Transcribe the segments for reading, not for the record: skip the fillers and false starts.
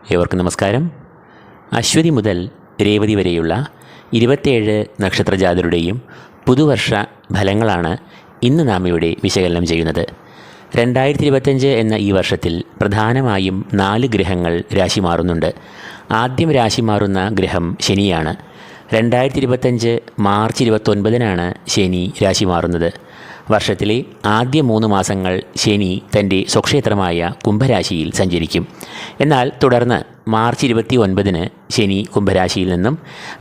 ഏവർക്കും നമസ്കാരം. അശ്വതി മുതൽ രേവതി വരെയുള്ള 27 നക്ഷത്രജാതരുടെയും പുതുവർഷ ഫലങ്ങളാണ് ഇന്ന് നാം ഇവിടെ വിശകലനം ചെയ്യുന്നത്. 2025 എന്ന ഈ വർഷത്തിൽ പ്രധാനമായും 4 ഗ്രഹങ്ങൾ രാശി മാറുന്നുണ്ട്. ആദ്യം രാശി മാറുന്ന ഗ്രഹം ശനിയാണ്. 2025 മാർച്ച് 29-നാണ് ശനി രാശി മാറുന്നത്. വർഷത്തിലെ ആദ്യ 3 മാസങ്ങൾ ശനി തൻ്റെ സ്വക്ഷേത്രമായ കുംഭരാശിയിൽ സഞ്ചരിക്കും. എന്നാൽ തുടർന്ന് മാർച്ച് 29-ന് ശനി കുംഭരാശിയിൽ നിന്നും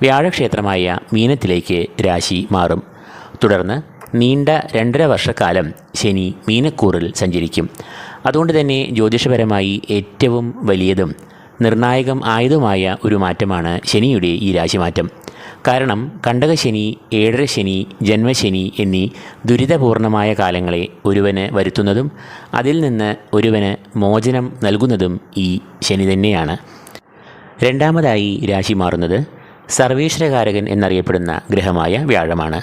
വ്യാഴക്ഷേത്രമായ മീനത്തിലേക്ക് രാശി മാറും. തുടർന്ന് നീണ്ട 2.5 വർഷക്കാലം ശനി മീനക്കൂറിൽ സഞ്ചരിക്കും. അതുകൊണ്ട് തന്നെ ജ്യോതിഷപരമായി ഏറ്റവും വലിയതും നിർണായകം ആയതുമായ ഒരു മാറ്റമാണ് ശനിയുടെ ഈ രാശിമാറ്റം. കാരണം കണ്ടകശനി, ഏഴരശനി, ജന്മശനി എന്നീ ദുരിതപൂർണമായ കാലങ്ങളെ ഒരുവന് വരുത്തുന്നതും അതിൽ നിന്ന് ഒരുവന് മോചനം നൽകുന്നതും ഈ ശനി തന്നെയാണ്. രണ്ടാമതായി രാശി മാറുന്നത് സർവേശ്വരകാരകൻ എന്നറിയപ്പെടുന്ന ഗ്രഹമായ വ്യാഴമാണ്.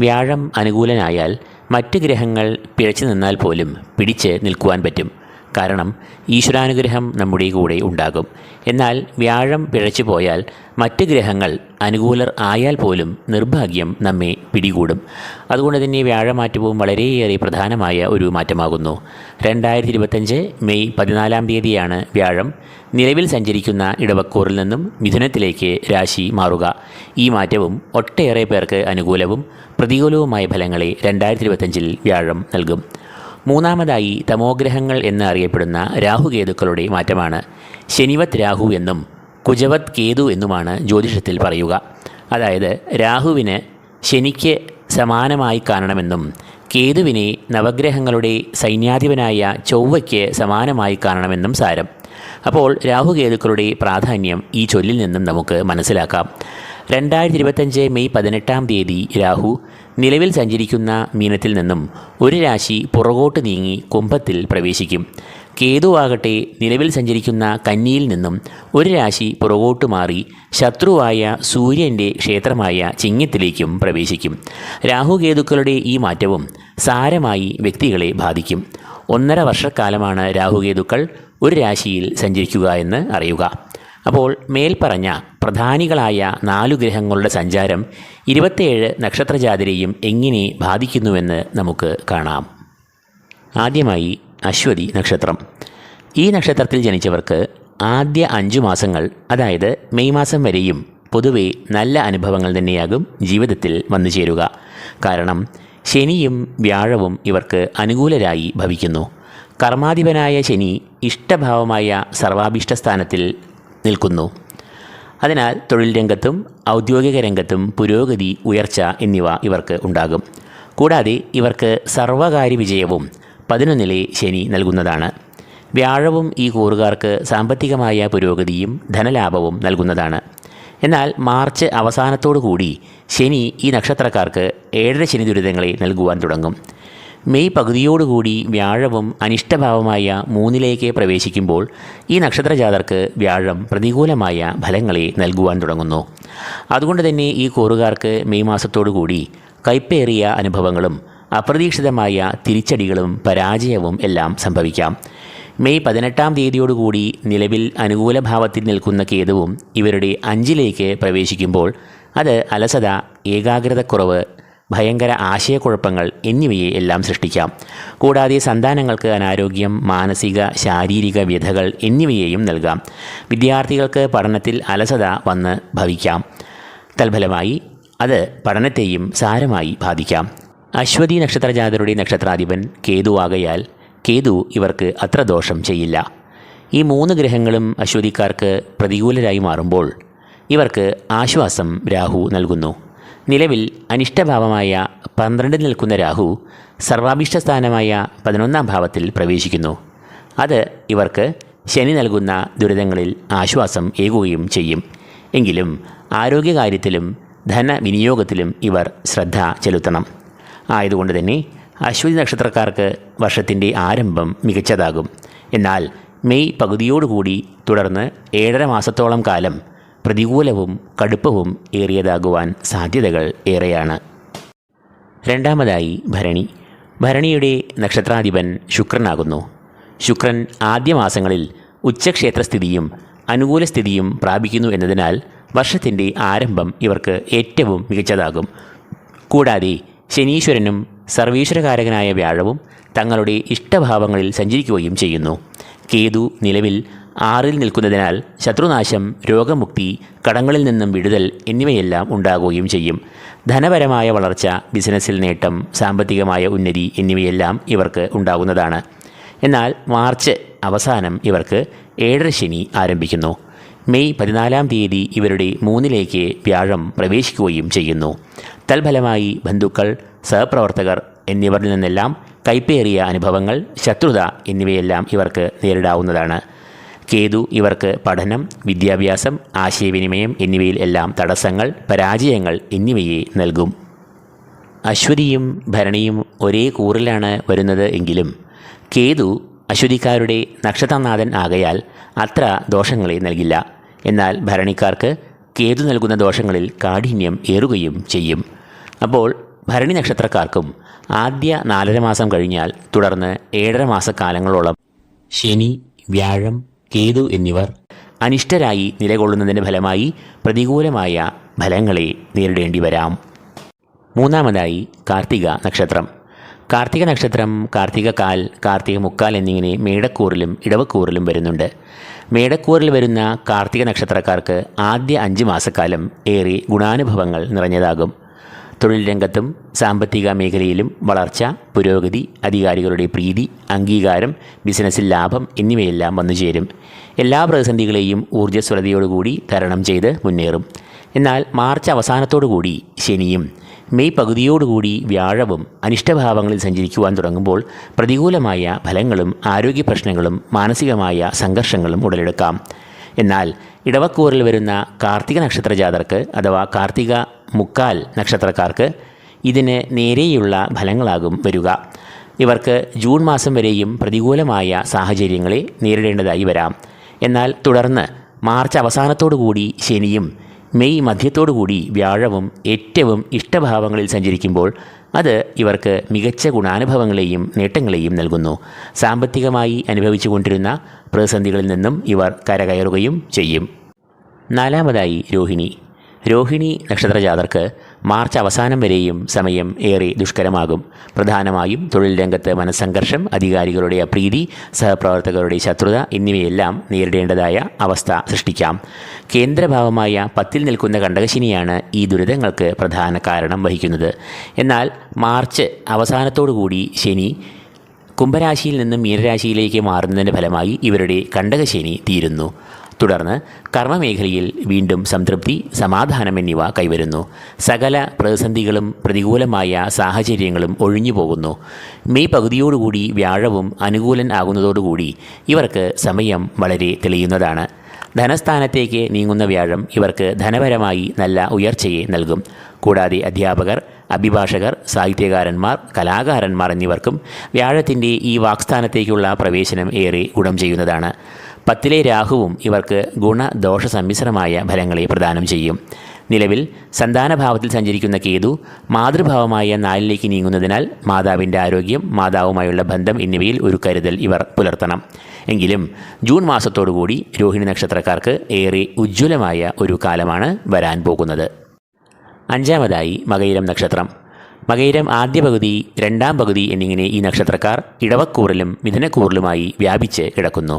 വ്യാഴം അനുകൂലനായാൽ മറ്റ് ഗ്രഹങ്ങൾ പിഴച്ചു നിന്നാൽ പോലും പിടിച്ച് നിൽക്കുവാൻ പറ്റും. കാരണം ഈശ്വരാനുഗ്രഹം നമ്മുടെ കൂടെ ഉണ്ടാകും. എന്നാൽ വ്യാഴം പിഴച്ചു പോയാൽ മറ്റ് ഗ്രഹങ്ങൾ അനുകൂലർ ആയാൽ പോലും നിർഭാഗ്യം നമ്മെ പിടികൂടും. അതുകൊണ്ട് തന്നെ വ്യാഴമാറ്റവും വളരെയേറെ പ്രധാനമായ ഒരു മാറ്റമാകുന്നു. 2025 മെയ് 14-ാം തീയതിയാണ് വ്യാഴം നിലവിൽ സഞ്ചരിക്കുന്ന ഇടവക്കൂറിൽ നിന്നും മിഥുനത്തിലേക്ക് രാശി മാറുക. ഈ മാറ്റവും ഒട്ടേറെ പേർക്ക് അനുകൂലവും പ്രതികൂലവുമായ ഫലങ്ങളെ 2025-ൽ വ്യാഴം നൽകും. മൂന്നാമതായി തമോഗ്രഹങ്ങൾ എന്ന് അറിയപ്പെടുന്ന രാഹുകേതുക്കളുടെ മാറ്റമാണ്. ശനിവത് രാഹു എന്നും കുജവത് കേതു എന്നുമാണ് ജ്യോതിഷത്തിൽ പറയുക. അതായത് രാഹുവിന് ശനിക്ക് സമാനമായി കാണണമെന്നും കേതുവിനെ നവഗ്രഹങ്ങളുടെ സൈന്യാധിപനായ ചൊവ്വയ്ക്ക് സമാനമായി കാണണമെന്നും സാരം. അപ്പോൾ രാഹുകേതുക്കളുടെ പ്രാധാന്യം ഈ ചൊല്ലിൽ നിന്നും നമുക്ക് മനസ്സിലാക്കാം. 2025 മെയ് 18-ാം തീയതി രാഹു നിലവിൽ സഞ്ചരിക്കുന്ന മീനത്തിൽ നിന്നും ഒരു രാശി പുറകോട്ട് നീങ്ങി കുംഭത്തിൽ പ്രവേശിക്കും. കേതുവാകട്ടെ നിലവിൽ സഞ്ചരിക്കുന്ന കന്നിയിൽ നിന്നും ഒരു രാശി പുറകോട്ട് മാറി ശത്രുവായ സൂര്യൻ്റെ ക്ഷേത്രമായ ചിങ്ങത്തിലേക്കും പ്രവേശിക്കും. രാഹുകേതുക്കളുടെ ഈ മാറ്റവും സാരമായി വ്യക്തികളെ ബാധിക്കും. 1.5 വർഷക്കാലമാണ് രാഹുകേതുക്കൾ ഒരു രാശിയിൽ സഞ്ചരിക്കുക എന്ന് അറിയുക. അപ്പോൾ മേൽപ്പറഞ്ഞ പ്രധാനികളായ 4 ഗ്രഹങ്ങളുടെ സഞ്ചാരം 27 നക്ഷത്രജാതരെയും എങ്ങനെ ബാധിക്കുന്നുവെന്ന് നമുക്ക് കാണാം. ആദ്യമായി അശ്വതി നക്ഷത്രം. ഈ നക്ഷത്രത്തിൽ ജനിച്ചവർക്ക് ആദ്യ 5 മാസങ്ങൾ, അതായത് മെയ് മാസം വരെയും പൊതുവെ നല്ല അനുഭവങ്ങൾ തന്നെയാകും ജീവിതത്തിൽ വന്നു ചേരുക. കാരണം ശനിയും വ്യാഴവും ഇവർക്ക് അനുകൂലരായി ഭവിക്കുന്നു. കർമാധിപനായ ശനി ഇഷ്ടഭാവമായ സർവാഭീഷ്ട സ്ഥാനത്തിൽ നിൽക്കുന്നു. അതിനാൽ തൊഴിൽ രംഗത്തും ഔദ്യോഗിക രംഗത്തും പുരോഗതി, ഉയർച്ച എന്നിവ ഇവർക്ക് ഉണ്ടാകും. കൂടാതെ ഇവർക്ക് സർവകാര്യ വിജയവും 11-ലെ ശനി നൽകുന്നതാണ്. വ്യാഴവും ഈ കൂറുകാർക്ക് സാമ്പത്തികമായ പുരോഗതിയും ധനലാഭവും നൽകുന്നതാണ്. എന്നാൽ മാർച്ച് അവസാനത്തോടുകൂടി ശനി ഈ നക്ഷത്രക്കാർക്ക് 7 ശനി ദുരിതങ്ങളെ നൽകുവാൻ തുടങ്ങും. മെയ് പകുതിയോടുകൂടി വ്യാഴവും അനിഷ്ടഭാവമായ 3-ലേക്ക് പ്രവേശിക്കുമ്പോൾ ഈ നക്ഷത്രജാതർക്ക് വ്യാഴം പ്രതികൂലമായ ഫലങ്ങളെ നൽകുവാൻ തുടങ്ങുന്നു. അതുകൊണ്ട് തന്നെ ഈ കൂറുകാർക്ക് മെയ് മാസത്തോടുകൂടി കൈപ്പേറിയ അനുഭവങ്ങളും അപ്രതീക്ഷിതമായ തിരിച്ചടികളും പരാജയവും എല്ലാം സംഭവിക്കാം. മെയ് 18-ാം തീയതിയോടുകൂടി നിലവിൽ അനുകൂല ഭാവത്തിൽ നിൽക്കുന്ന കേതുവും ഇവരുടെ 5-ലേക്ക് പ്രവേശിക്കുമ്പോൾ അത് അലസത, ഏകാഗ്രതക്കുറവ്, ഭയങ്കര ആശയക്കുഴപ്പങ്ങൾ എന്നിവയെ എല്ലാം സൃഷ്ടിക്കാം. കൂടാതെ സന്താനങ്ങൾക്ക് അനാരോഗ്യം, മാനസിക ശാരീരിക വ്യഥകൾ എന്നിവയെയും നൽകാം. വിദ്യാർത്ഥികൾക്ക് പഠനത്തിൽ അലസത വന്ന് ഭവിക്കാം. തൽഫലമായി അത് പഠനത്തെയും സാരമായി ബാധിക്കാം. അശ്വതി നക്ഷത്രജാതരുടെ നക്ഷത്രാധിപൻ കേതുവാകയാൽ കേതു ഇവർക്ക് അത്ര ദോഷം ചെയ്യില്ല. ഈ 3 ഗ്രഹങ്ങളും അശ്വതിക്കാർക്ക് പ്രതികൂലരായി മാറുമ്പോൾ ഇവർക്ക് ആശ്വാസം രാഹു നൽകുന്നു. നിലവിൽ അനിഷ്ടഭാവമായ 12-ൽ നിൽക്കുന്ന രാഹു സർവാഭീഷ്ടസ്ഥാനമായ 11-ാം ഭാവത്തിൽ പ്രവേശിക്കുന്നു. അത് ഇവർക്ക് ശനി നൽകുന്ന ദുരിതങ്ങളിൽ ആശ്വാസം ഏകുകയും ചെയ്യും. എങ്കിലും ആരോഗ്യകാര്യത്തിലും ധനവിനിയോഗത്തിലും ഇവർ ശ്രദ്ധ ചെലുത്തണം. ആയതുകൊണ്ട് തന്നെ അശ്വതി നക്ഷത്രക്കാർക്ക് വർഷത്തിൻ്റെ ആരംഭം മികച്ചതാകും. എന്നാൽ മെയ് പകുതിയോടുകൂടി തുടർന്ന് 7.5 മാസത്തോളം കാലം പ്രതികൂലവും കടുപ്പവും ഏറിയതാകുവാൻ സാധ്യതകൾ ഏറെയാണ്. രണ്ടാമതായി ഭരണി. ഭരണിയുടെ നക്ഷത്രാധിപൻ ശുക്രനാകുന്നു. ശുക്രൻ ആദ്യ മാസങ്ങളിൽ ഉച്ചക്ഷേത്രസ്ഥിതിയും അനുകൂല സ്ഥിതിയും പ്രാപിക്കുന്നു എന്നതിനാൽ വർഷത്തിൻ്റെ ആരംഭം ഇവർക്ക് ഏറ്റവും മികച്ചതാകും. കൂടാതെ ശനീശ്വരനും സർവീശ്വരകാരകനായ വ്യാഴവും തങ്ങളുടെ ഇഷ്ടഭാവങ്ങളിൽ സഞ്ചരിക്കുകയും ചെയ്യുന്നു. കേതു നിലവിൽ 6-ൽ നിൽക്കുന്നതിനാൽ ശത്രുനാശം, രോഗമുക്തി, കടങ്ങളിൽ നിന്നും വിടുതൽ എന്നിവയെല്ലാം ഉണ്ടാകുകയും ചെയ്യും. ധനപരമായ വളർച്ച, ബിസിനസ്സിൽ നേട്ടം, സാമ്പത്തികമായ ഉന്നതി എന്നിവയെല്ലാം ഇവർക്ക് ഉണ്ടാകുന്നതാണ്. എന്നാൽ മാർച്ച് അവസാനം ഇവർക്ക് 7.5 ശനി ആരംഭിക്കുന്നു. മെയ് 14-ാം തീയതി ഇവരുടെ 3-ലേക്ക് വ്യാഴം പ്രവേശിക്കുകയും ചെയ്യുന്നു. തൽഫലമായി ബന്ധുക്കൾ, സഹപ്രവർത്തകർ എന്നിവരിൽ നിന്നെല്ലാം കൈപ്പേറിയ അനുഭവങ്ങൾ, ശത്രുത എന്നിവയെല്ലാം ഇവർക്ക് നേരിടാവുന്നതാണ്. കേതു ഇവർക്ക് പഠനം, വിദ്യാഭ്യാസം, ആശയവിനിമയം എന്നിവയിൽ എല്ലാം തടസ്സങ്ങൾ, പരാജയങ്ങൾ എന്നിവയെ നൽകും. അശ്വതിയും ഭരണിയും ഒരേ കൂറിലാണ് വരുന്നത് എങ്കിലും കേതു അശ്വതിക്കാരുടെ നക്ഷത്രനാഥൻ ആകയാൽ അത്ര ദോഷങ്ങളെ നൽകില്ല. എന്നാൽ ഭരണിക്കാർക്ക് കേതു നൽകുന്ന ദോഷങ്ങളിൽ കാഠിന്യം ഏറുകയും ചെയ്യും. അപ്പോൾ ഭരണി നക്ഷത്രക്കാർക്കും ആദ്യ 4.5 മാസം കഴിഞ്ഞാൽ തുടർന്ന് 7.5 മാസക്കാലങ്ങളോളം ശനി, വ്യാഴം, കേതു എന്നിവർ അനിഷ്ടരായി നിലകൊള്ളുന്നതിൻ്റെ ഫലമായി പ്രതികൂലമായ ഫലങ്ങളെ നേരിടേണ്ടി വരാം. മൂന്നാമതായി കാർത്തിക നക്ഷത്രം. കാർത്തിക നക്ഷത്രം കാർത്തിക കാൽ, കാർത്തിക മുക്കാൽ എന്നിങ്ങനെ മേടക്കൂറിലും ഇടവക്കൂറിലും വരുന്നുണ്ട്. മേടക്കൂറിൽ വരുന്ന കാർത്തിക നക്ഷത്രക്കാർക്ക് ആദ്യ 5 മാസക്കാലം ഏറെ ഗുണാനുഭവങ്ങൾ നിറഞ്ഞതാകും. തൊഴിൽ രംഗത്തും സാമ്പത്തിക മേഖലയിലും വളർച്ച, പുരോഗതി, അധികാരികളുടെ പ്രീതി, അംഗീകാരം, ബിസിനസ്സിൽ ലാഭം എന്നിവയെല്ലാം വന്നുചേരും. എല്ലാ പ്രതിസന്ധികളെയും ഊർജ്ജസ്വലതയോടുകൂടി തരണം ചെയ്ത് മുന്നേറും. എന്നാൽ മാർച്ച് അവസാനത്തോടുകൂടി ശനിയും മെയ് പകുതിയോടുകൂടി വ്യാഴവും അനിഷ്ടഭാവങ്ങളിൽ സഞ്ചരിക്കുവാൻ തുടങ്ങുമ്പോൾ പ്രതികൂലമായ ഫലങ്ങളും ആരോഗ്യ പ്രശ്നങ്ങളും മാനസികമായ സംഘർഷങ്ങളും ഉടലെടുക്കാം. എന്നാൽ ഇടവക്കൂറിൽ വരുന്ന കാർത്തിക നക്ഷത്ര ജാതർക്ക് അഥവാ കാർത്തിക മുക്കാൽ നക്ഷത്രക്കാർക്ക് ഇതിന് നേരെയുള്ള ഫലങ്ങളാകും വരിക. ഇവർക്ക് ജൂൺ മാസം വരെയും പ്രതികൂലമായ സാഹചര്യങ്ങളെ നേരിടേണ്ടതായി വരാം. എന്നാൽ തുടർന്ന് മാർച്ച് അവസാനത്തോടുകൂടി ശനിയും മെയ് മധ്യത്തോടുകൂടി വ്യാഴവും ഏറ്റവും ഇഷ്ടഭാവങ്ങളിൽ സഞ്ചരിക്കുമ്പോൾ അത് ഇവർക്ക് മികച്ച ഗുണാനുഭവങ്ങളെയും നേട്ടങ്ങളെയും നൽകുന്നു. സാമ്പത്തികമായി അനുഭവിച്ചുകൊണ്ടിരുന്ന പ്രതിസന്ധികളിൽ നിന്നും ഇവർ കരകയറുകയും ചെയ്യും. നാലാമതായി രോഹിണി. രോഹിണി നക്ഷത്രജാതർക്ക് മാർച്ച് അവസാനം വരെയും സമയം ഏറെ ദുഷ്കരമാകും. പ്രധാനമായും തൊഴിൽ രംഗത്ത് മനസ്സംഘർഷം, അധികാരികളുടെ അപ്രീതി, സഹപ്രവർത്തകരുടെ ശത്രുത എന്നിവയെല്ലാം നേരിടേണ്ടതായ അവസ്ഥ സൃഷ്ടിക്കാം. കേന്ദ്രഭാവമായ 10-ൽ നിൽക്കുന്ന കണ്ടകശനിയാണ് ഈ ദുരിതങ്ങൾക്ക് പ്രധാന കാരണം വഹിക്കുന്നത്. എന്നാൽ മാർച്ച് അവസാനത്തോടുകൂടി ശനി കുംഭരാശിയിൽ നിന്നും മീനരാശിയിലേക്ക് മാറുന്നതിൻ്റെ ഫലമായി ഇവരുടെ കണ്ടകശനി തീരുന്നു. തുടർന്ന് കർമ്മമേഖലയിൽ വീണ്ടും സംതൃപ്തി, സമാധാനം എന്നിവ കൈവരുന്നു. സകല പ്രതിസന്ധികളും പ്രതികൂലമായ സാഹചര്യങ്ങളും ഒഴിഞ്ഞു പോകുന്നു. മെയ് പകുതിയോടുകൂടി വ്യാഴവും അനുകൂലൻ ആകുന്നതോടുകൂടി ഇവർക്ക് സമയം വളരെ തെളിയുന്നതാണ്. ധനസ്ഥാനത്തേക്ക് നീങ്ങുന്ന വ്യാഴം ഇവർക്ക് ധനപരമായി നല്ല ഉയർച്ചയെ നൽകും. കൂടാതെ അധ്യാപകർ, അഭിഭാഷകർ, സാഹിത്യകാരന്മാർ, കലാകാരന്മാർ എന്നിവർക്കും വ്യാഴത്തിൻ്റെ ഈ വാക്സ്ഥാനത്തേക്കുള്ള പ്രവേശനം ഏറെ ഗുണം ചെയ്യുന്നതാണ്. 10-ലെ രാഹുവും ഇവർക്ക് ഗുണദോഷ സമ്മിശ്രമായ ഫലങ്ങളെ പ്രദാനം ചെയ്യും. നിലവിൽ സന്താനഭാവത്തിൽ സഞ്ചരിക്കുന്ന കേതു മാതൃഭാവമായ 4-ലേക്ക് നീങ്ങുന്നതിനാൽ മാതാവിൻ്റെ ആരോഗ്യം, മാതാവുമായുള്ള ബന്ധം എന്നിവയിൽ ഒരു കരുതൽ ഇവർ പുലർത്തണം. എങ്കിലും ജൂൺ മാസത്തോടുകൂടി രോഹിണി നക്ഷത്രക്കാർക്ക് ഏറെ ഉജ്ജ്വലമായ ഒരു കാലമാണ് വരാൻ പോകുന്നത്. അഞ്ചാമതായി മകയിരം നക്ഷത്രം. മകയിരം ആദ്യ പകുതി, 2-ാം പകുതി എന്നിങ്ങനെ ഈ നക്ഷത്രക്കാർ ഇടവക്കൂറിലും മിഥുനക്കൂറിലുമായി വ്യാപിച്ച് കിടക്കുന്നു.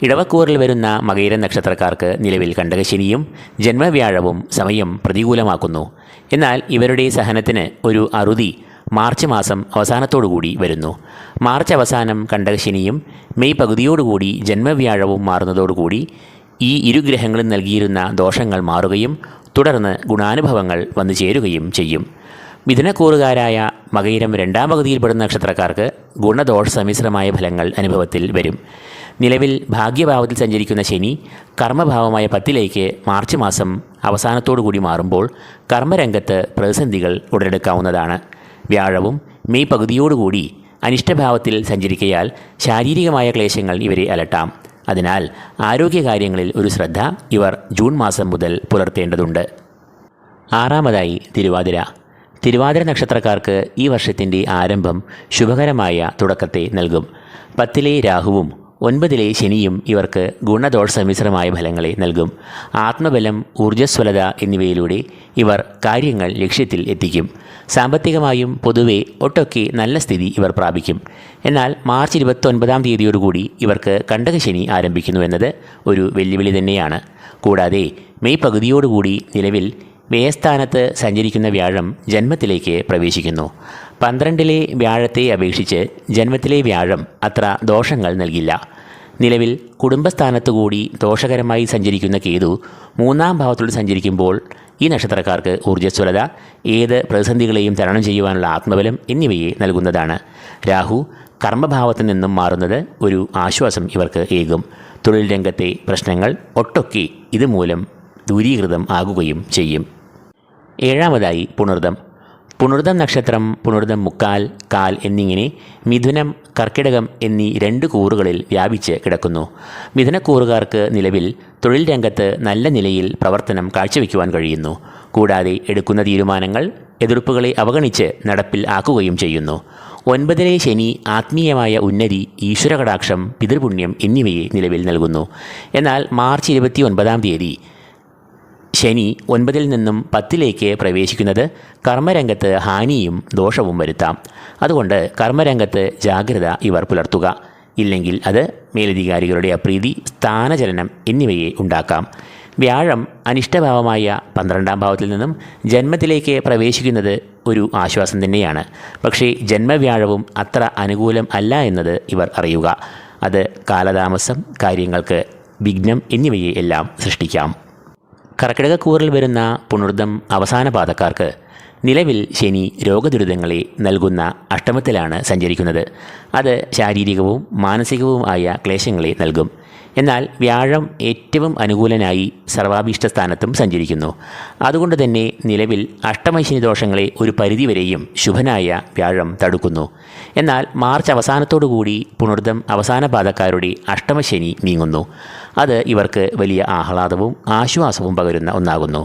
ഇടവക്കൂറിൽ വരുന്ന മകയിരം നക്ഷത്രക്കാർക്ക് നിലവിൽ കണ്ടകശനിയും ജന്മവ്യാഴവും സമയം പ്രതികൂലമാക്കുന്നു. എന്നാൽ ഇവരുടെ സഹനത്തിന് ഒരു അറുതി മാർച്ച് മാസം അവസാനത്തോടുകൂടി വരുന്നു. മാർച്ച് അവസാനം കണ്ടകശനിയും മെയ് പകുതിയോടുകൂടി ജന്മവ്യാഴവും മാറുന്നതോടുകൂടി ഈ ഇരുഗ്രഹങ്ങളും നൽകിയിരുന്ന ദോഷങ്ങൾ മാറുകയും തുടർന്ന് ഗുണാനുഭവങ്ങൾ വന്നു ചേരുകയും ചെയ്യും. മിഥുനക്കൂറുകാരായ മകയിരം 2-ാം പകുതിയിൽപ്പെടുന്ന നക്ഷത്രക്കാർക്ക് ഗുണദോഷ സമ്മിശ്രമായ ഫലങ്ങൾ അനുഭവത്തിൽ വരും. നിലവിൽ ഭാഗ്യഭാവത്തിൽ സഞ്ചരിക്കുന്ന ശനി കർമ്മഭാവമായ 10-ലേക്ക് മാർച്ച് മാസം അവസാനത്തോടുകൂടി മാറുമ്പോൾ കർമ്മരംഗത്ത് പ്രതിസന്ധികൾ ഉടലെടുക്കാവുന്നതാണ്. വ്യാഴവും മെയ് പകുതിയോടുകൂടി അനിഷ്ടഭാവത്തിൽ സഞ്ചരിക്കയാൽ ശാരീരികമായ ക്ലേശങ്ങൾ ഇവരെ അലട്ടാം. അതിനാൽ ആരോഗ്യകാര്യങ്ങളിൽ ഒരു ശ്രദ്ധ ഇവർ ജൂൺ മാസം മുതൽ പുലർത്തേണ്ടതുണ്ട്. ആറാമതായി തിരുവാതിര. തിരുവാതിര നക്ഷത്രക്കാർക്ക് ഈ വർഷത്തിൻ്റെ ആരംഭം ശുഭകരമായ തുടക്കത്തെ നൽകും. 10-ലെ രാഹുവും 9-ലെ ശനിയും ഇവർക്ക് ഗുണദോഷ സമ്മിശ്രമായ ഫലങ്ങളെ നൽകും. ആത്മബലം, ഊർജ്ജസ്വലത എന്നിവയിലൂടെ ഇവർ കാര്യങ്ങൾ ലക്ഷ്യത്തിൽ എത്തിക്കും. സാമ്പത്തികമായും പൊതുവെ ഒട്ടൊക്കെ നല്ല സ്ഥിതി ഇവർ പ്രാപിക്കും. എന്നാൽ മാർച്ച് 29-ാം തീയതിയോടുകൂടി ഇവർക്ക് കണ്ടകശനി ആരംഭിക്കുന്നു എന്നത് ഒരു വെല്ലുവിളി തന്നെയാണ്. കൂടാതെ മെയ് പകുതിയോടുകൂടി നിലവിൽ വ്യയസ്ഥാനത്ത് സഞ്ചരിക്കുന്ന വ്യാഴം ജന്മത്തിലേക്ക് പ്രവേശിക്കുന്നു. 12-ലെ വ്യാഴത്തെ അപേക്ഷിച്ച് ജന്മത്തിലെ വ്യാഴം അത്ര ദോഷങ്ങൾ നൽകില്ല. നിലവിൽ കുടുംബസ്ഥാനത്തുകൂടി ദോഷകരമായി സഞ്ചരിക്കുന്ന കേതു 3-ാം ഭാവത്തോട് സഞ്ചരിക്കുമ്പോൾ ഈ നക്ഷത്രക്കാർക്ക് ഊർജ്ജസ്വലത, ഏത് പ്രതിസന്ധികളെയും തരണം ചെയ്യുവാനുള്ള ആത്മബലം എന്നിവയെ നൽകുന്നതാണ്. രാഹു കർമ്മഭാവത്തിൽ നിന്നും മാറുന്നത് ഒരു ആശ്വാസം ഇവർക്ക് ഏകും. തൊഴിൽ രംഗത്തെ പ്രശ്നങ്ങൾ ഒട്ടൊക്കെ ഇതുമൂലം ദൂരീകൃതം ആകുകയും ചെയ്യും. 7-മതായി പുണർദം. പുണർദം നക്ഷത്രം പുണർദം മുക്കാൽ, കാൽ എന്നിങ്ങനെ മിഥുനം, കർക്കിടകം എന്നീ 2 കൂറുകളിൽ വ്യാപിച്ച് കിടക്കുന്നു. മിഥുനക്കൂറുകാർക്ക് നിലവിൽ തൊഴിൽ രംഗത്ത് നല്ല നിലയിൽ പ്രവർത്തനം കാഴ്ചവെക്കുവാൻ കഴിയുന്നു. കൂടാതെ എടുക്കുന്ന തീരുമാനങ്ങൾ എതിർപ്പുകളെ അവഗണിച്ച് നടപ്പിൽ ആക്കുകയും ചെയ്യുന്നു. 9-ലെ ശനി ആത്മീയമായ ഉന്നതി, ഈശ്വരകടാക്ഷം, പിതൃപുണ്യം എന്നിവയെ നിലവിൽ നൽകുന്നു. എന്നാൽ മാർച്ച് 29-ാം തീയതി ശനി 9-ൽ നിന്നും 10-ലേക്ക് പ്രവേശിക്കുന്നത് കർമ്മരംഗത്ത് ഹാനിയും ദോഷവും വരുത്താം. അതുകൊണ്ട് കർമ്മരംഗത്ത് ജാഗ്രത ഇവർ പുലർത്തുക. ഇല്ലെങ്കിൽ അത് മേലധികാരികളുടെ അപ്രീതി, സ്ഥാനചലനം എന്നിവയെ ഉണ്ടാക്കാം. വ്യാഴം അനിഷ്ടഭാവമായ 12-ാം ഭാവത്തിൽ നിന്നും ജന്മത്തിലേക്ക് പ്രവേശിക്കുന്നത് ഒരു ആശ്വാസം തന്നെയാണ്. പക്ഷേ ജന്മവ്യാഴവും അത്ര അനുകൂലം അല്ല എന്നത് ഇവർ അറിയുക. അത് കാലതാമസം, കാര്യങ്ങൾക്ക് വിഘ്നം എന്നിവയെ എല്ലാം സൃഷ്ടിക്കാം. കർക്കിടകക്കൂറിൽ വരുന്ന പുണർദം അവസാന പാദക്കാർക്ക് നിലവിൽ ശനി രോഗദുരിതങ്ങളെ നൽകുന്ന അഷ്ടമത്തിലാണ് സഞ്ചരിക്കുന്നത്. അത് ശാരീരികവും മാനസികവും ആയ ക്ലേശങ്ങളെ നൽകും. എന്നാൽ വ്യാഴം ഏറ്റവും അനുകൂലനായി സർവാഭീഷ്ട സ്ഥാനത്തും സഞ്ചരിക്കുന്നു. അതുകൊണ്ട് തന്നെ നിലവിൽ അഷ്ടമശനി ദോഷങ്ങളെ ഒരു പരിധിവരെയും ശുഭനായ വ്യാഴം തടുക്കുന്നു. എന്നാൽ മാർച്ച് അവസാനത്തോടുകൂടി പുണർദം അവസാന പാദക്കാരുടെ അഷ്ടമശനി നീങ്ങുന്നു. അത് ഇവർക്ക് വലിയ ആഹ്ലാദവും ആശ്വാസവും പകരുന്ന ഒന്നാകുന്നു.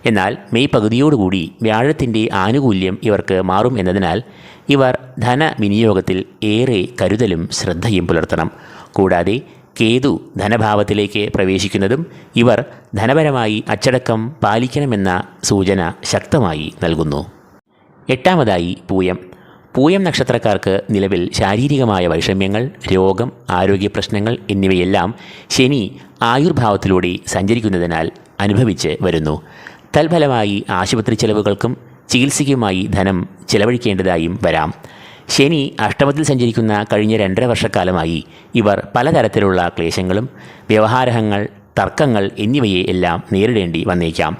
എന്നാൽ മെയ് പകുതിയോടുകൂടി വ്യാഴത്തിൻ്റെ ആനുകൂല്യം ഇവർക്ക് മാറും എന്നതിനാൽ ഇവർ ധനവിനിയോഗത്തിൽ ഏറെ കരുതലും ശ്രദ്ധയും പുലർത്തണം. കൂടാതെ കേതു ധനഭാവത്തിലേക്ക് പ്രവേശിക്കുന്നതും ഇവർ ധനപരമായി അച്ചടക്കം പാലിക്കണമെന്ന സൂചന ശക്തമായി നൽകുന്നു. 8-മതായി പൂയം. പൂയം നക്ഷത്രക്കാർക്ക് നിലവിൽ ശാരീരികമായ വൈഷമ്യങ്ങൾ, രോഗം, ആരോഗ്യപ്രശ്നങ്ങൾ എന്നിവയെല്ലാം ശനി ആയുർഭാവത്തിലൂടെ സഞ്ചരിക്കുന്നതിനാൽ അനുഭവിച്ച് വരുന്നു. തൽഫലമായി ആശുപത്രി ചെലവുകൾക്കും ചികിത്സയ്ക്കുമായി ധനം ചെലവഴിക്കേണ്ടതായും വരാം. ശനി അഷ്ടമത്തിൽ സഞ്ചരിക്കുന്ന കഴിഞ്ഞ 2.5 വർഷക്കാലമായി ഇവർ പലതരത്തിലുള്ള ക്ലേശങ്ങളും വ്യവഹാരങ്ങൾ, തർക്കങ്ങൾ എന്നിവയെ എല്ലാം നേരിടേണ്ടി വന്നേക്കാം.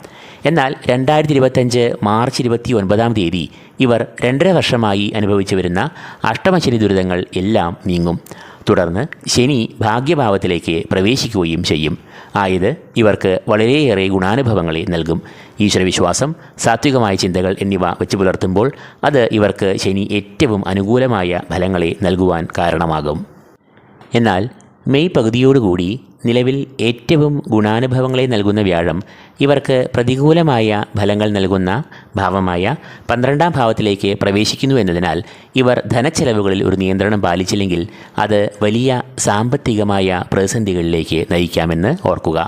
എന്നാൽ 2025 മാർച്ച് 29-ാം തീയതി ഇവർ 2.5 വർഷമായി അനുഭവിച്ചു വരുന്ന അഷ്ടമശനി ദുരിതങ്ങൾ എല്ലാം നീങ്ങും. തുടർന്ന് ശനി ഭാഗ്യഭാവത്തിലേക്ക് പ്രവേശിക്കുകയും ചെയ്യും. ആയത് ഇവർക്ക് വളരെയേറെ ഗുണാനുഭവങ്ങളെ നൽകും. ഈശ്വരവിശ്വാസം, സാത്വികമായ ചിന്തകൾ എന്നിവ വെച്ച് പുലർത്തുമ്പോൾ അത് ഇവർക്ക് ശനി ഏറ്റവും അനുകൂലമായ ഫലങ്ങളെ നൽകുവാൻ കാരണമാകും. എന്നാൽ മെയ് പകുതിയോടുകൂടി നിലവിൽ ഏറ്റവും ഗുണാനുഭവങ്ങളെ നൽകുന്ന വ്യാഴം ഇവർക്ക് പ്രതികൂലമായ ഫലങ്ങൾ നൽകുന്ന ഭാവമായ 12-ാം ഭാവത്തിലേക്ക് പ്രവേശിക്കുന്നു എന്നതിനാൽ ഇവർ ധനച്ചെലവുകളിൽ ഒരു നിയന്ത്രണം പാലിച്ചില്ലെങ്കിൽ അത് വലിയ സാമ്പത്തികമായ പ്രതിസന്ധികളിലേക്ക് നയിക്കാമെന്ന് ഓർക്കുക.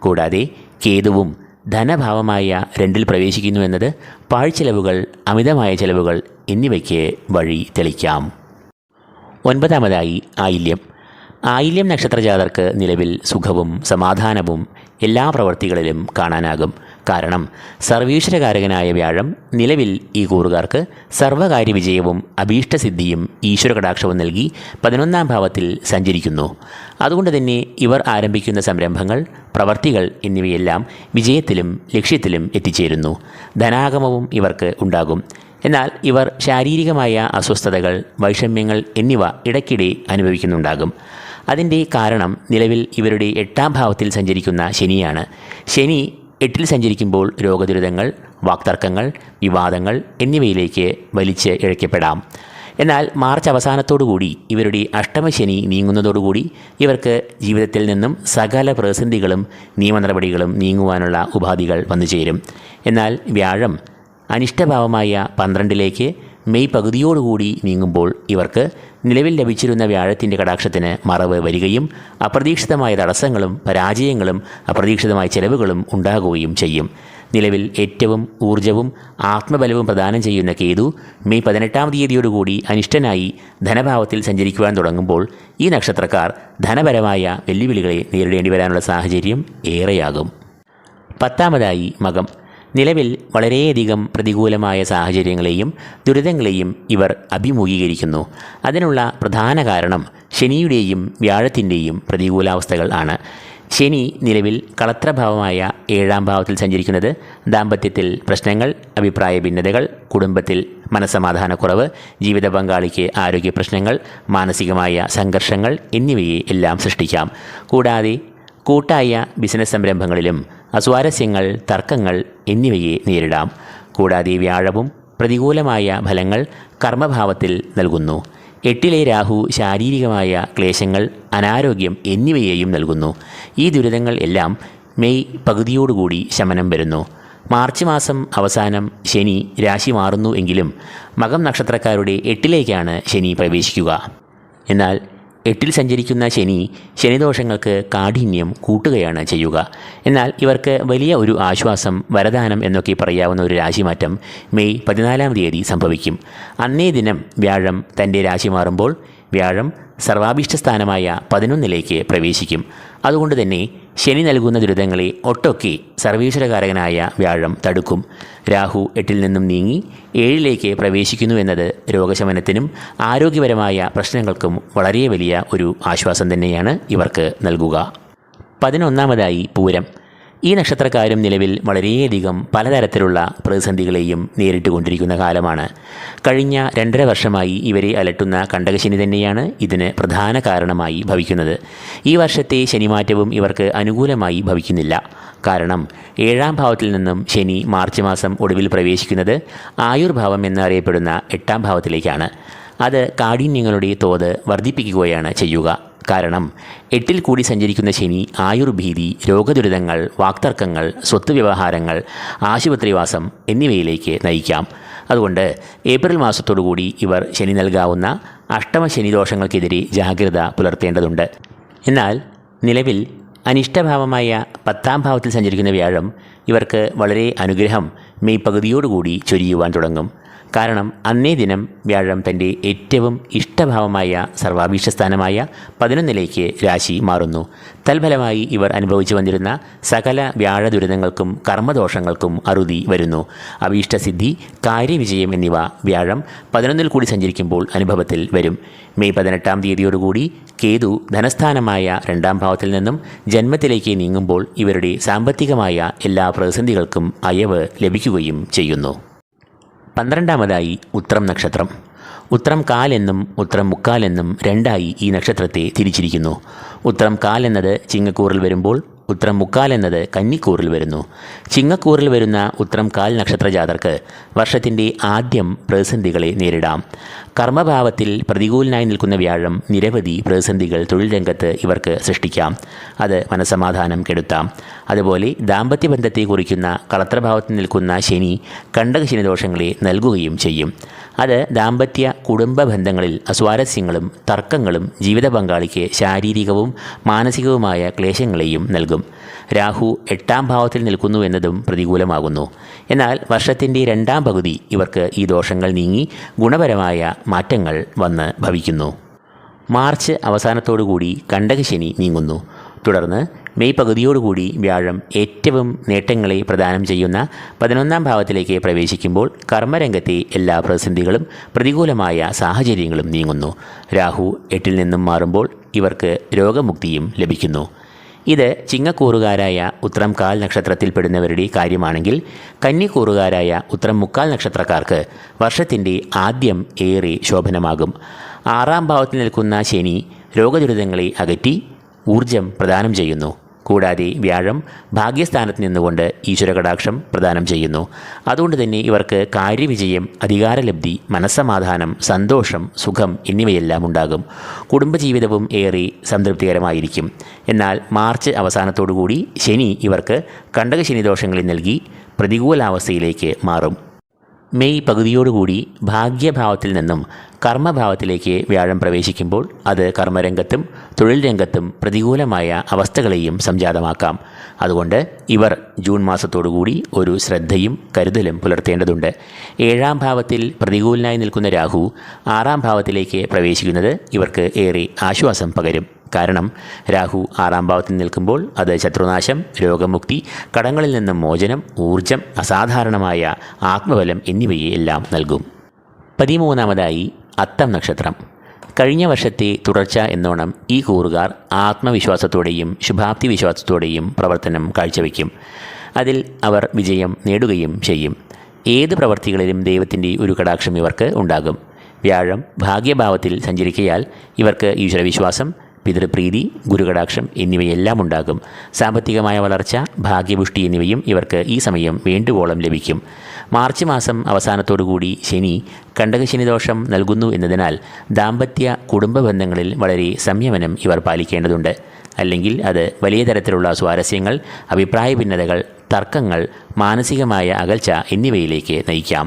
കൂടാതെ കേതുവും ധനഭാവമായ 2-ൽ പ്രവേശിക്കുന്നു എന്നത് പാഴ്ചെലവുകൾ, അമിതമായ ചെലവുകൾ എന്നിവയ്ക്ക് വഴി തെളിക്കാം. 9-മതായി ആയില്യം. ആയില്യം നക്ഷത്രജാതർക്ക് നിലവിൽ സുഖവും സമാധാനവും എല്ലാ പ്രവൃത്തികളിലും കാണാനാകും. കാരണം സർവീശ്വരകാരകനായ വ്യാഴം നിലവിൽ ഈ കൂറുകാർക്ക് സർവകാര്യ വിജയവും അഭീഷ്ടസിദ്ധിയും ഈശ്വരകടാക്ഷവും നൽകി 11-ാം ഭാവത്തിൽ സഞ്ചരിക്കുന്നു. അതുകൊണ്ട് തന്നെ ഇവർ ആരംഭിക്കുന്ന സംരംഭങ്ങൾ, പ്രവർത്തികൾ എന്നിവയെല്ലാം വിജയത്തിലും ലക്ഷ്യത്തിലും എത്തിച്ചേരുന്നു. ധനാഗമവും ഇവർക്ക് ഉണ്ടാകും. എന്നാൽ ഇവർ ശാരീരികമായ അസ്വസ്ഥതകൾ, വൈഷമ്യങ്ങൾ എന്നിവ ഇടയ്ക്കിടെ അനുഭവിക്കുന്നുണ്ടാകും. അതിൻ്റെ കാരണം നിലവിൽ ഇവരുടെ 8-ാം ഭാവത്തിൽ സഞ്ചരിക്കുന്ന ശനിയാണ്. ശനി 8-ൽ സഞ്ചരിക്കുമ്പോൾ രോഗദുരിതങ്ങൾ, വാക്തർക്കങ്ങൾ, വിവാദങ്ങൾ എന്നിവയിലേക്ക് വലിച്ച് ഇഴയ്ക്കപ്പെടാം. എന്നാൽ മാർച്ച് അവസാനത്തോടുകൂടി ഇവരുടെ അഷ്ടമശനി നീങ്ങുന്നതോടുകൂടി ഇവർക്ക് ജീവിതത്തിൽ നിന്നും സകല പ്രതിസന്ധികളും നിയമനടപടികളും നീങ്ങുവാനുള്ള ഉപാധികൾ വന്നു ചേരും. എന്നാൽ വ്യാഴം അനിഷ്ടഭാവമായ 12-ലേക്ക് മെയ് പകുതിയോടുകൂടി നീങ്ങുമ്പോൾ ഇവർക്ക് നിലവിൽ ലഭിച്ചിരുന്ന വ്യാഴത്തിൻ്റെ കടാക്ഷത്തിന് മറവ് വരികയും അപ്രതീക്ഷിതമായ തടസ്സങ്ങളും പരാജയങ്ങളും അപ്രതീക്ഷിതമായ ചെലവുകളും ഉണ്ടാകുകയും ചെയ്യും. നിലവിൽ ഏറ്റവും ഊർജ്ജവും ആത്മബലവും പ്രദാനം ചെയ്യുന്ന കേതു മെയ് 18-ാം തീയതിയോടുകൂടി അനിഷ്ടനായി ധനഭാവത്തിൽ സഞ്ചരിക്കുവാൻ തുടങ്ങുമ്പോൾ ഈ നക്ഷത്രക്കാർ ധനപരമായ വെല്ലുവിളികളെ നേരിടേണ്ടി വരാനുള്ള സാഹചര്യം ഏറെയാകും. 10-ാമതായി മകം. നിലവിൽ വളരെയധികം പ്രതികൂലമായ സാഹചര്യങ്ങളെയും ദുരിതങ്ങളെയും ഇവർ അഭിമുഖീകരിക്കുന്നു. അതിനുള്ള പ്രധാന കാരണം ശനിയുടെയും വ്യാഴത്തിൻ്റെയും പ്രതികൂലാവസ്ഥകൾ ആണ്. ശനി നിലവിൽ കളത്രഭാവമായ 7-ാം ഭാവത്തിൽ സഞ്ചരിക്കുന്നത് ദാമ്പത്യത്തിൽ പ്രശ്നങ്ങൾ, അഭിപ്രായ ഭിന്നതകൾ, കുടുംബത്തിൽ മനസ്സമാധാനക്കുറവ്, ജീവിത പങ്കാളിക്ക് ആരോഗ്യ പ്രശ്നങ്ങൾ, മാനസികമായ സംഘർഷങ്ങൾ എന്നിവയെ എല്ലാം സൃഷ്ടിക്കാം. കൂടാതെ കൂട്ടായ ബിസിനസ് സംരംഭങ്ങളിലും അസ്വാരസ്യങ്ങൾ, തർക്കങ്ങൾ എന്നിവയെ നേരിടാം. കൂടാതെ വ്യാഴവും പ്രതികൂലമായ ഫലങ്ങൾ കർമ്മഭാവത്തിൽ നൽകുന്നു. 8-ലെ രാഹു ശാരീരികമായ ക്ലേശങ്ങൾ, അനാരോഗ്യം എന്നിവയെയും നൽകുന്നു. ഈ ദുരിതങ്ങൾ എല്ലാം മെയ് പകുതിയോടുകൂടി ശമനം വരുന്നു. മാർച്ച് മാസം അവസാനം ശനി രാശി മാറുന്നു എങ്കിലും മകം നക്ഷത്രക്കാരുടെ 8-ലേക്കാണ് ശനി പ്രവേശിക്കുക. എന്നാൽ 8-ൽ സഞ്ചരിക്കുന്ന ശനിദോഷങ്ങൾക്ക് കാഠിന്യം കൂട്ടുകയാണ് ചെയ്യുക. എന്നാൽ ഇവർക്ക് വലിയ ഒരു ആശ്വാസം, വരദാനം എന്നൊക്കെ പറയാവുന്ന ഒരു രാശിമാറ്റം മെയ് 14-ാം തീയതി സംഭവിക്കും. അന്നേ ദിനം വ്യാഴം തൻ്റെ രാശി മാറുമ്പോൾ വ്യാഴം സർവാഭീഷ്ടസ്ഥാനമായ 11-ലേക്ക് പ്രവേശിക്കും. അതുകൊണ്ട് തന്നെ ശനി നൽകുന്ന ദുരിതങ്ങളെ ഒട്ടൊക്കെ സർവീശ്വരകാരകനായ വ്യാഴം തടുക്കും. രാഹു 8-ൽ നിന്നും നീങ്ങി 7-ലേക്ക് പ്രവേശിക്കുന്നു എന്നത് രോഗശമനത്തിനും ആരോഗ്യപരമായ പ്രശ്നങ്ങൾക്കും വളരെ വലിയ ഒരു ആശ്വാസം തന്നെയാണ് ഇവർക്ക് നൽകുക. 11-ാമതായി പൂരം. ഈ നക്ഷത്രക്കാരും നിലവിൽ വളരെയധികം പലതരത്തിലുള്ള പ്രതിസന്ധികളെയും നേരിട്ടുകൊണ്ടിരിക്കുന്ന കാലമാണ്. കഴിഞ്ഞ 2.5 വർഷമായി ഇവരെ അലട്ടുന്ന കണ്ടകശനി തന്നെയാണ് ഇതിന് പ്രധാന കാരണമായി ഭവിക്കുന്നത്. ഈ വർഷത്തെ ശനിമാറ്റവും ഇവർക്ക് അനുകൂലമായി ഭവിക്കുന്നില്ല. കാരണം 7-ാം ഭാവത്തിൽ നിന്നും ശനി മാർച്ച് മാസം ഒടുവിൽ പ്രവേശിക്കുന്നത് ആയുർഭാവം എന്നറിയപ്പെടുന്ന 8-ാം ഭാവത്തിലേക്കാണ്. അത് കാഠിന്യങ്ങളുടെ തോത് വർദ്ധിപ്പിക്കുകയാണ് ചെയ്യുക. കാരണം 8-ൽ കൂടി സഞ്ചരിക്കുന്ന ശനി ആയുർഭീതി, രോഗദുരിതങ്ങൾ, വാക്തർക്കങ്ങൾ, സ്വത്ത് വ്യവഹാരങ്ങൾ, ആശുപത്രിവാസം എന്നിവയിലേക്ക് നയിക്കാം. അതുകൊണ്ട് ഏപ്രിൽ മാസത്തോടുകൂടി ഇവർ ശനി നൽകാവുന്ന അഷ്ടമ ശനിദോഷങ്ങൾക്കെതിരെ ജാഗ്രത പുലർത്തേണ്ടതുണ്ട്. എന്നാൽ നിലവിൽ അനിഷ്ടഭാവമായ 10-ാം ഭാവത്തിൽ സഞ്ചരിക്കുന്ന വ്യാഴം ഇവർക്ക് വളരെ അനുഗ്രഹം മെയ് പകുതിയോടുകൂടി ചൊരിയുവാൻ തുടങ്ങും. കാരണം അന്നേ ദിനം വ്യാഴം തൻ്റെ ഏറ്റവും ഇഷ്ടഭാവമായ സർവാഭീഷ്ടസ്ഥാനമായ 11-ലേക്ക് രാശി മാറുന്നു. തൽഫലമായി ഇവർ അനുഭവിച്ചു വന്നിരുന്ന സകല വ്യാഴ ദുരിതങ്ങൾക്കും കർമ്മദോഷങ്ങൾക്കും അറുതി വരുന്നു. അഭീഷ്ടസിദ്ധി, കാര്യവിജയം എന്നിവ വ്യാഴം 11-ൽ കൂടി സഞ്ചരിക്കുമ്പോൾ അനുഭവത്തിൽ വരും. മെയ് 18-ാം തീയതിയോടുകൂടി കേതു ധനസ്ഥാനമായ 2-ാം ഭാവത്തിൽ നിന്നും ജന്മത്തിലേക്ക് നീങ്ങുമ്പോൾ ഇവരുടെ സാമ്പത്തികമായ എല്ലാ പ്രതിസന്ധികൾക്കും അയവ് ലഭിക്കുകയും ചെയ്യുന്നു. 12-ാമതായി ഉത്രം നക്ഷത്രം. ഉത്രം കാൽ എന്നും ഉത്രം മുക്കാൽ എന്നും രണ്ടായി ഈ നക്ഷത്രത്തെ തിരിച്ചിരിക്കുന്നു. ഉത്രം കാൽ എന്നത് ചിങ്ങക്കൂറിൽ വരുമ്പോൾ ഉത്രം മുക്കാൽ എന്നത് കന്നിക്കൂറിൽ വരുന്നു. ചിങ്ങക്കൂറിൽ വരുന്ന ഉത്രം കാൽ നക്ഷത്രജാതർക്ക് വർഷത്തിൻ്റെ ആദ്യം പ്രതിസന്ധികളെ നേരിടാം. കർമ്മഭാവത്തിൽ പ്രതികൂലനായി നിൽക്കുന്ന വ്യാഴം നിരവധി പ്രതിസന്ധികൾ തൊഴിൽ രംഗത്ത് ഇവർക്ക് സൃഷ്ടിക്കാം. അത് മനസ്സമാധാനം കെടുത്താം. അതുപോലെ ദാമ്പത്യബന്ധത്തെ കുറിക്കുന്ന കളത്രഭാവത്തിൽ നിൽക്കുന്ന ശനി കണ്ടകശനി ദോഷങ്ങളെ നൽകുകയും ചെയ്യും. അത് ദാമ്പത്യ കുടുംബ ബന്ധങ്ങളിൽ അസ്വാരസ്യങ്ങളും തർക്കങ്ങളും ജീവിത പങ്കാളിക്ക് ശാരീരികവും മാനസികവുമായ ക്ലേശങ്ങളെയും നൽകും. രാഹു 8-ാം ഭാവത്തിൽ നിൽക്കുന്നു എന്നതും പ്രതികൂലമാകുന്നു. എന്നാൽ വർഷത്തിൻ്റെ 2-ാം പകുതി ഇവർക്ക് ഈ ദോഷങ്ങൾ നീങ്ങി ഗുണപരമായ മാറ്റങ്ങൾ വന്ന് ഭവിക്കുന്നു. മാർച്ച് അവസാനത്തോടുകൂടി കണ്ടകശനി നീങ്ങുന്നു. തുടർന്ന് മെയ് പകുതിയോടുകൂടി വ്യാഴം ഏറ്റവും നേട്ടങ്ങളെ പ്രദാനം ചെയ്യുന്ന 11-ാം ഭാവത്തിലേക്ക് പ്രവേശിക്കുമ്പോൾ കർമ്മരംഗത്തെ എല്ലാ പ്രതിസന്ധികളും പ്രതികൂലമായ സാഹചര്യങ്ങളും നീങ്ങുന്നു. രാഹു 8-ൽ നിന്നും മാറുമ്പോൾ ഇവർക്ക് രോഗമുക്തിയും ലഭിക്കുന്നു. ഇത് ചിങ്ങക്കൂറുകാരായ ഉത്രം കാൽ നക്ഷത്രത്തിൽപ്പെടുന്നവരുടെ കാര്യമാണെങ്കിൽ കന്നിക്കൂറുകാരായ ഉത്രം മുക്കാൽ നക്ഷത്രക്കാർക്ക് വർഷത്തിൻ്റെ ആദ്യം ഏറെ ശോഭനമാകും. 6-ാം ഭാവത്തിൽ നിൽക്കുന്ന ശനി രോഗദുരിതങ്ങളെ അകറ്റി ഊർജം പ്രദാനം ചെയ്യുന്നു. കൂടാതെ വ്യാഴം ഭാഗ്യസ്ഥാനത്ത് നിന്നുകൊണ്ട് ഈശ്വരകടാക്ഷം പ്രദാനം ചെയ്യുന്നു. അതുകൊണ്ട് തന്നെ ഇവർക്ക് കാര്യവിജയം, അധികാരലബ്ധി, മനസ്സമാധാനം, സന്തോഷം, സുഖം എന്നിവയെല്ലാം ഉണ്ടാകും. കുടുംബജീവിതവും ഏറെ സംതൃപ്തികരമായിരിക്കും. എന്നാൽ മാർച്ച് അവസാനത്തോടുകൂടി ശനി ഇവർക്ക് കണ്ടകശനി ദോഷങ്ങളെ നൽകി പ്രതികൂലാവസ്ഥയിലേക്ക് മാറും. മെയ് പകുതിയോടുകൂടി ഭാഗ്യഭാവത്തിൽ നിന്നും കർമ്മഭാവത്തിലേക്ക് വ്യാഴം പ്രവേശിക്കുമ്പോൾ അത് കർമ്മരംഗത്തും തൊഴിൽ രംഗത്തും പ്രതികൂലമായ അവസ്ഥകളെയും സംജാതമാക്കാം. അതുകൊണ്ട് ഇവർ ജൂൺ മാസത്തോടുകൂടി ഒരു ശ്രദ്ധയും കരുതലും പുലർത്തേണ്ടതുണ്ട്. 7ാം ഭാവത്തിൽ പ്രതികൂലനായി നിൽക്കുന്ന രാഹു 6ാം ഭാവത്തിലേക്ക് പ്രവേശിക്കുന്നത് ഇവർക്ക് ഏറെ ആശ്വാസം പകരും. കാരണം രാഹു 6ാം ഭാവത്തിൽ നിൽക്കുമ്പോൾ അത് ശത്രുനാശം, രോഗമുക്തി, കടങ്ങളിൽ നിന്നും മോചനം, ഊർജം, അസാധാരണമായ ആത്മബലം എന്നിവയെ എല്ലാം നൽകും. 13ാമതായി അത്തം നക്ഷത്രം. കഴിഞ്ഞ വർഷത്തെ തുടർച്ച എന്നോണം ഈ കൂറുകാർ ആത്മവിശ്വാസത്തോടെയും ശുഭാപ്തി വിശ്വാസത്തോടെയും പ്രവർത്തനം കാഴ്ചവെക്കും. അതിൽ അവർ വിജയം നേടുകയും ചെയ്യും. ഏത് പ്രവർത്തികളിലും ദൈവത്തിൻ്റെ ഒരു കടാക്ഷം ഇവർക്ക് ഉണ്ടാകും. വ്യാഴം ഭാഗ്യഭാവത്തിൽ സഞ്ചരിക്കയാൽ ഇവർക്ക് ഈശ്വരവിശ്വാസം, പിതൃപ്രീതി, ഗുരുകടാക്ഷം എന്നിവയെല്ലാം ഉണ്ടാകും. സാമ്പത്തികമായ വളർച്ച, ഭാഗ്യപുഷ്ടി എന്നിവയും ഇവർക്ക് ഈ സമയം വേണ്ടുവോളം ലഭിക്കും. മാർച്ച് മാസം അവസാനത്തോടുകൂടി ശനി കണ്ടകശനി ദോഷം നൽകുന്നു എന്നതിനാൽ ദാമ്പത്യ കുടുംബ ബന്ധങ്ങളിൽ വളരെ സംയമനം ഇവർ പാലിക്കേണ്ടതുണ്ട്. അല്ലെങ്കിൽ അത് വലിയ തരത്തിലുള്ള സ്വാരസ്യങ്ങൾ, അഭിപ്രായ ഭിന്നതകൾ, തർക്കങ്ങൾ, മാനസികമായ അകൽച്ച എന്നിവയിലേക്ക് നയിക്കാം.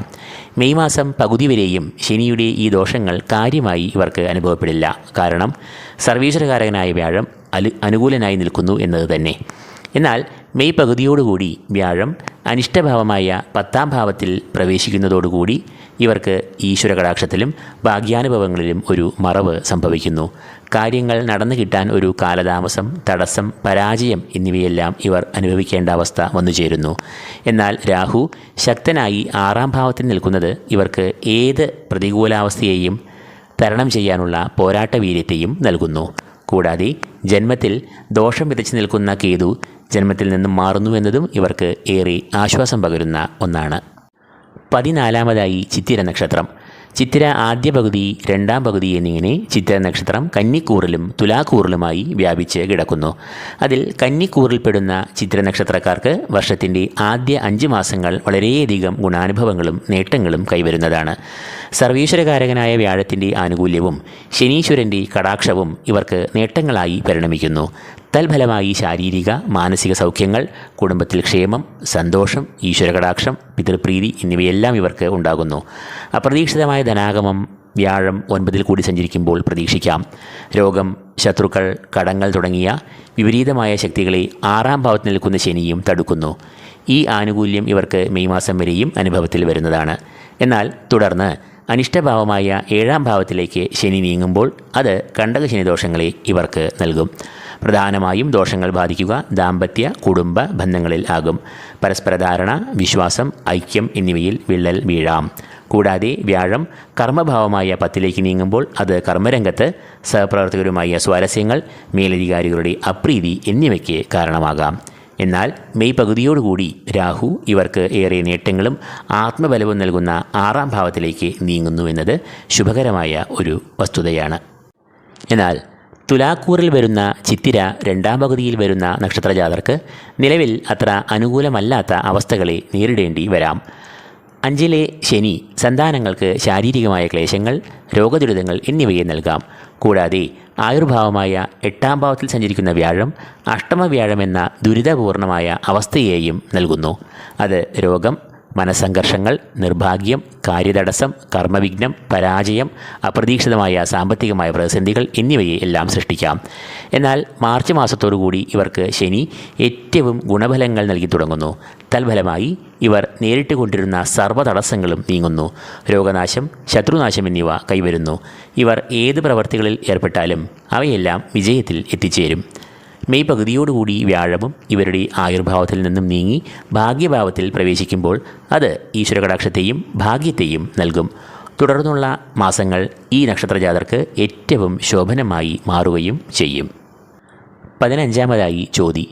മെയ് മാസം പകുതി വരെയും ശനിയുടെ ഈ ദോഷങ്ങൾ കാര്യമായി ഇവർക്ക് അനുഭവപ്പെടില്ല. കാരണം സർവീശ്വരകാരകനായ വ്യാഴം അനുകൂലനായി നിൽക്കുന്നു എന്നത് തന്നെ. എന്നാൽ മെയ് പകുതിയോടുകൂടി വ്യാഴം അനിഷ്ടഭാവമായ 10ാം ഭാവത്തിൽ പ്രവേശിക്കുന്നതോടുകൂടി ഇവർക്ക് ഈശ്വരകടാക്ഷത്തിലും ഭാഗ്യാനുഭവങ്ങളിലും ഒരു മറവ് സംഭവിക്കുന്നു. കാര്യങ്ങൾ നടന്നു കിട്ടാൻ ഒരു കാലതാമസം, തടസ്സം, പരാജയം എന്നിവയെല്ലാം ഇവർ അനുഭവിക്കേണ്ട അവസ്ഥ വന്നുചേരുന്നു. എന്നാൽ രാഹു ശക്തനായി 6ാം ഭാവത്തിൽ നിൽക്കുന്നത് ഇവർക്ക് ഏത് പ്രതികൂലാവസ്ഥയെയും തരണം ചെയ്യാനുള്ള പോരാട്ട വീര്യത്തെയും നൽകുന്നു. കൂടാതെ ജന്മത്തിൽ ദോഷം വിതച്ചു നിൽക്കുന്ന കേതു ജന്മത്തിൽ നിന്നും മാറുന്നുവെന്നതും ഇവർക്ക് ഏറെ ആശ്വാസം പകരുന്ന ഒന്നാണ്. 14ാമതായി ചിത്തിര നക്ഷത്രം. ചിത്തിര ആദ്യ പകുതി, 2ാം പകുതി എന്നിങ്ങനെ ചിത്തിര നക്ഷത്രം കന്നിക്കൂറിലും തുലാക്കൂറിലുമായി വ്യാപിച്ച് കിടക്കുന്നു. അതിൽ കന്നിക്കൂറിൽപ്പെടുന്ന ചിത്തിര നക്ഷത്രക്കാർക്ക് വർഷത്തിൻ്റെ ആദ്യ 5 മാസങ്ങൾ വളരെയധികം ഗുണാനുഭവങ്ങളും നേട്ടങ്ങളും കൈവരുന്നതാണ്. സർവീശ്വരകാരകനായ വ്യാഴത്തിൻ്റെ ആനുകൂല്യവും ശനീശ്വരൻ്റെ കടാക്ഷവും ഇവർക്ക് നേട്ടങ്ങളായി പരിണമിക്കുന്നു. തൽഫലമായി ശാരീരിക മാനസിക സൗഖ്യങ്ങൾ, കുടുംബത്തിൽ ക്ഷേമം, സന്തോഷം, ഈശ്വരകടാക്ഷം, പിതൃപ്രീതി എന്നിവയെല്ലാം ഇവർക്ക് ഉണ്ടാകുന്നു. അപ്രതീക്ഷിതമായ ധനാഗമം വ്യാഴം 9ൽ കൂടി സഞ്ചരിക്കുമ്പോൾ പ്രതീക്ഷിക്കാം. രോഗം, ശത്രുക്കൾ, കടങ്ങൾ തുടങ്ങിയ വിപരീതമായ ശക്തികളെ 6ാം ഭാവത്തിൽ നിൽക്കുന്ന ശനിയും തടുക്കുന്നു. ഈ ആനുകൂല്യം ഇവർക്ക് മെയ് മാസം വരെയും അനുഭവത്തിൽ വരുന്നതാണ്. എന്നാൽ തുടർന്ന് അനിഷ്ടഭാവമായ 7ാം ഭാവത്തിലേക്ക് ശനി നീങ്ങുമ്പോൾ അത് കണ്ടകശനി ദോഷങ്ങളെ ഇവർക്ക് നൽകും. പ്രധാനമായും ദോഷങ്ങൾ ബാധിക്കുക ദാമ്പത്യ കുടുംബ ബന്ധങ്ങളിൽ ആകും. പരസ്പര ധാരണ, വിശ്വാസം, ഐക്യം എന്നിവയിൽ വിള്ളൽ വീഴാം. കൂടാതെ വ്യാഴം കർമ്മഭാവമായ 10ലേക്ക് നീങ്ങുമ്പോൾ അത് കർമ്മരംഗത്ത് സഹപ്രവർത്തകരുമായ സ്വാരസ്യങ്ങൾ, മേലധികാരികളുടെ അപ്രീതി എന്നിവയ്ക്ക് കാരണമാകാം. എന്നാൽ മെയ് പകുതിയോടുകൂടി രാഹു ഇവർക്ക് ഏറെ നേട്ടങ്ങളും ആത്മബലവും നൽകുന്ന 6ാം ഭാവത്തിലേക്ക് നീങ്ങുന്നുവെന്നത് ശുഭകരമായ ഒരു വസ്തുതയാണ്. എന്നാൽ തുലാക്കൂറിൽ വരുന്ന ചിത്തിര 2ാം പകുതിയിൽ വരുന്ന നക്ഷത്രജാതർക്ക് നിലവിൽ അത്ര അനുകൂലമല്ലാത്ത അവസ്ഥകളെ നേരിടേണ്ടി വരാം. 5ലെ ശനി സന്താനങ്ങൾക്ക് ശാരീരികമായ ക്ലേശങ്ങൾ, രോഗദുരിതങ്ങൾ എന്നിവയെ നൽകാം. കൂടാതെ ആയുർഭാവമായ 8ാം ഭാവത്തിൽ സഞ്ചരിക്കുന്ന വ്യാഴം അഷ്ടമവ്യാഴം എന്ന ദുരിതപൂർണമായ അവസ്ഥയെയും നൽകുന്നു. അത് രോഗം, മനസ്സംഘർഷങ്ങൾ, നിർഭാഗ്യം, കാര്യതടസ്സം, കർമ്മവിഘ്നം, പരാജയം, അപ്രതീക്ഷിതമായ സാമ്പത്തികമായ പ്രതിസന്ധികൾ എന്നിവയെ എല്ലാം സൃഷ്ടിക്കാം. എന്നാൽ മാർച്ച് മാസത്തോടുകൂടി ഇവർക്ക് ശനി ഏറ്റവും ഗുണഫലങ്ങൾ നൽകി തുടങ്ങുന്നു. തൽഫലമായി ഇവർ നേരിട്ട് കൊണ്ടിരുന്ന സർവ്വ തടസ്സങ്ങളും നീങ്ങുന്നു. രോഗനാശം, ശത്രുനാശം എന്നിവ കൈവരുന്നു. ഇവർ ഏത് പ്രവർത്തികളിൽ ഏർപ്പെട്ടാലും അവയെല്ലാം വിജയത്തിൽ എത്തിച്ചേരും. മെയ് പകുതിയോടുകൂടി വ്യാഴവും ഇവരുടെ ആയുർഭാവത്തിൽ നിന്നും നീങ്ങി ഭാഗ്യഭാവത്തിൽ പ്രവേശിക്കുമ്പോൾ അത് ഈശ്വരകടാക്ഷത്തെയും ഭാഗ്യത്തെയും നൽകും. തുടർന്നുള്ള മാസങ്ങൾ ഈ നക്ഷത്രജാതർക്ക് ഏറ്റവും ശോഭനമായി മാറുകയും ചെയ്യും. 15ാമതായി ചോതി.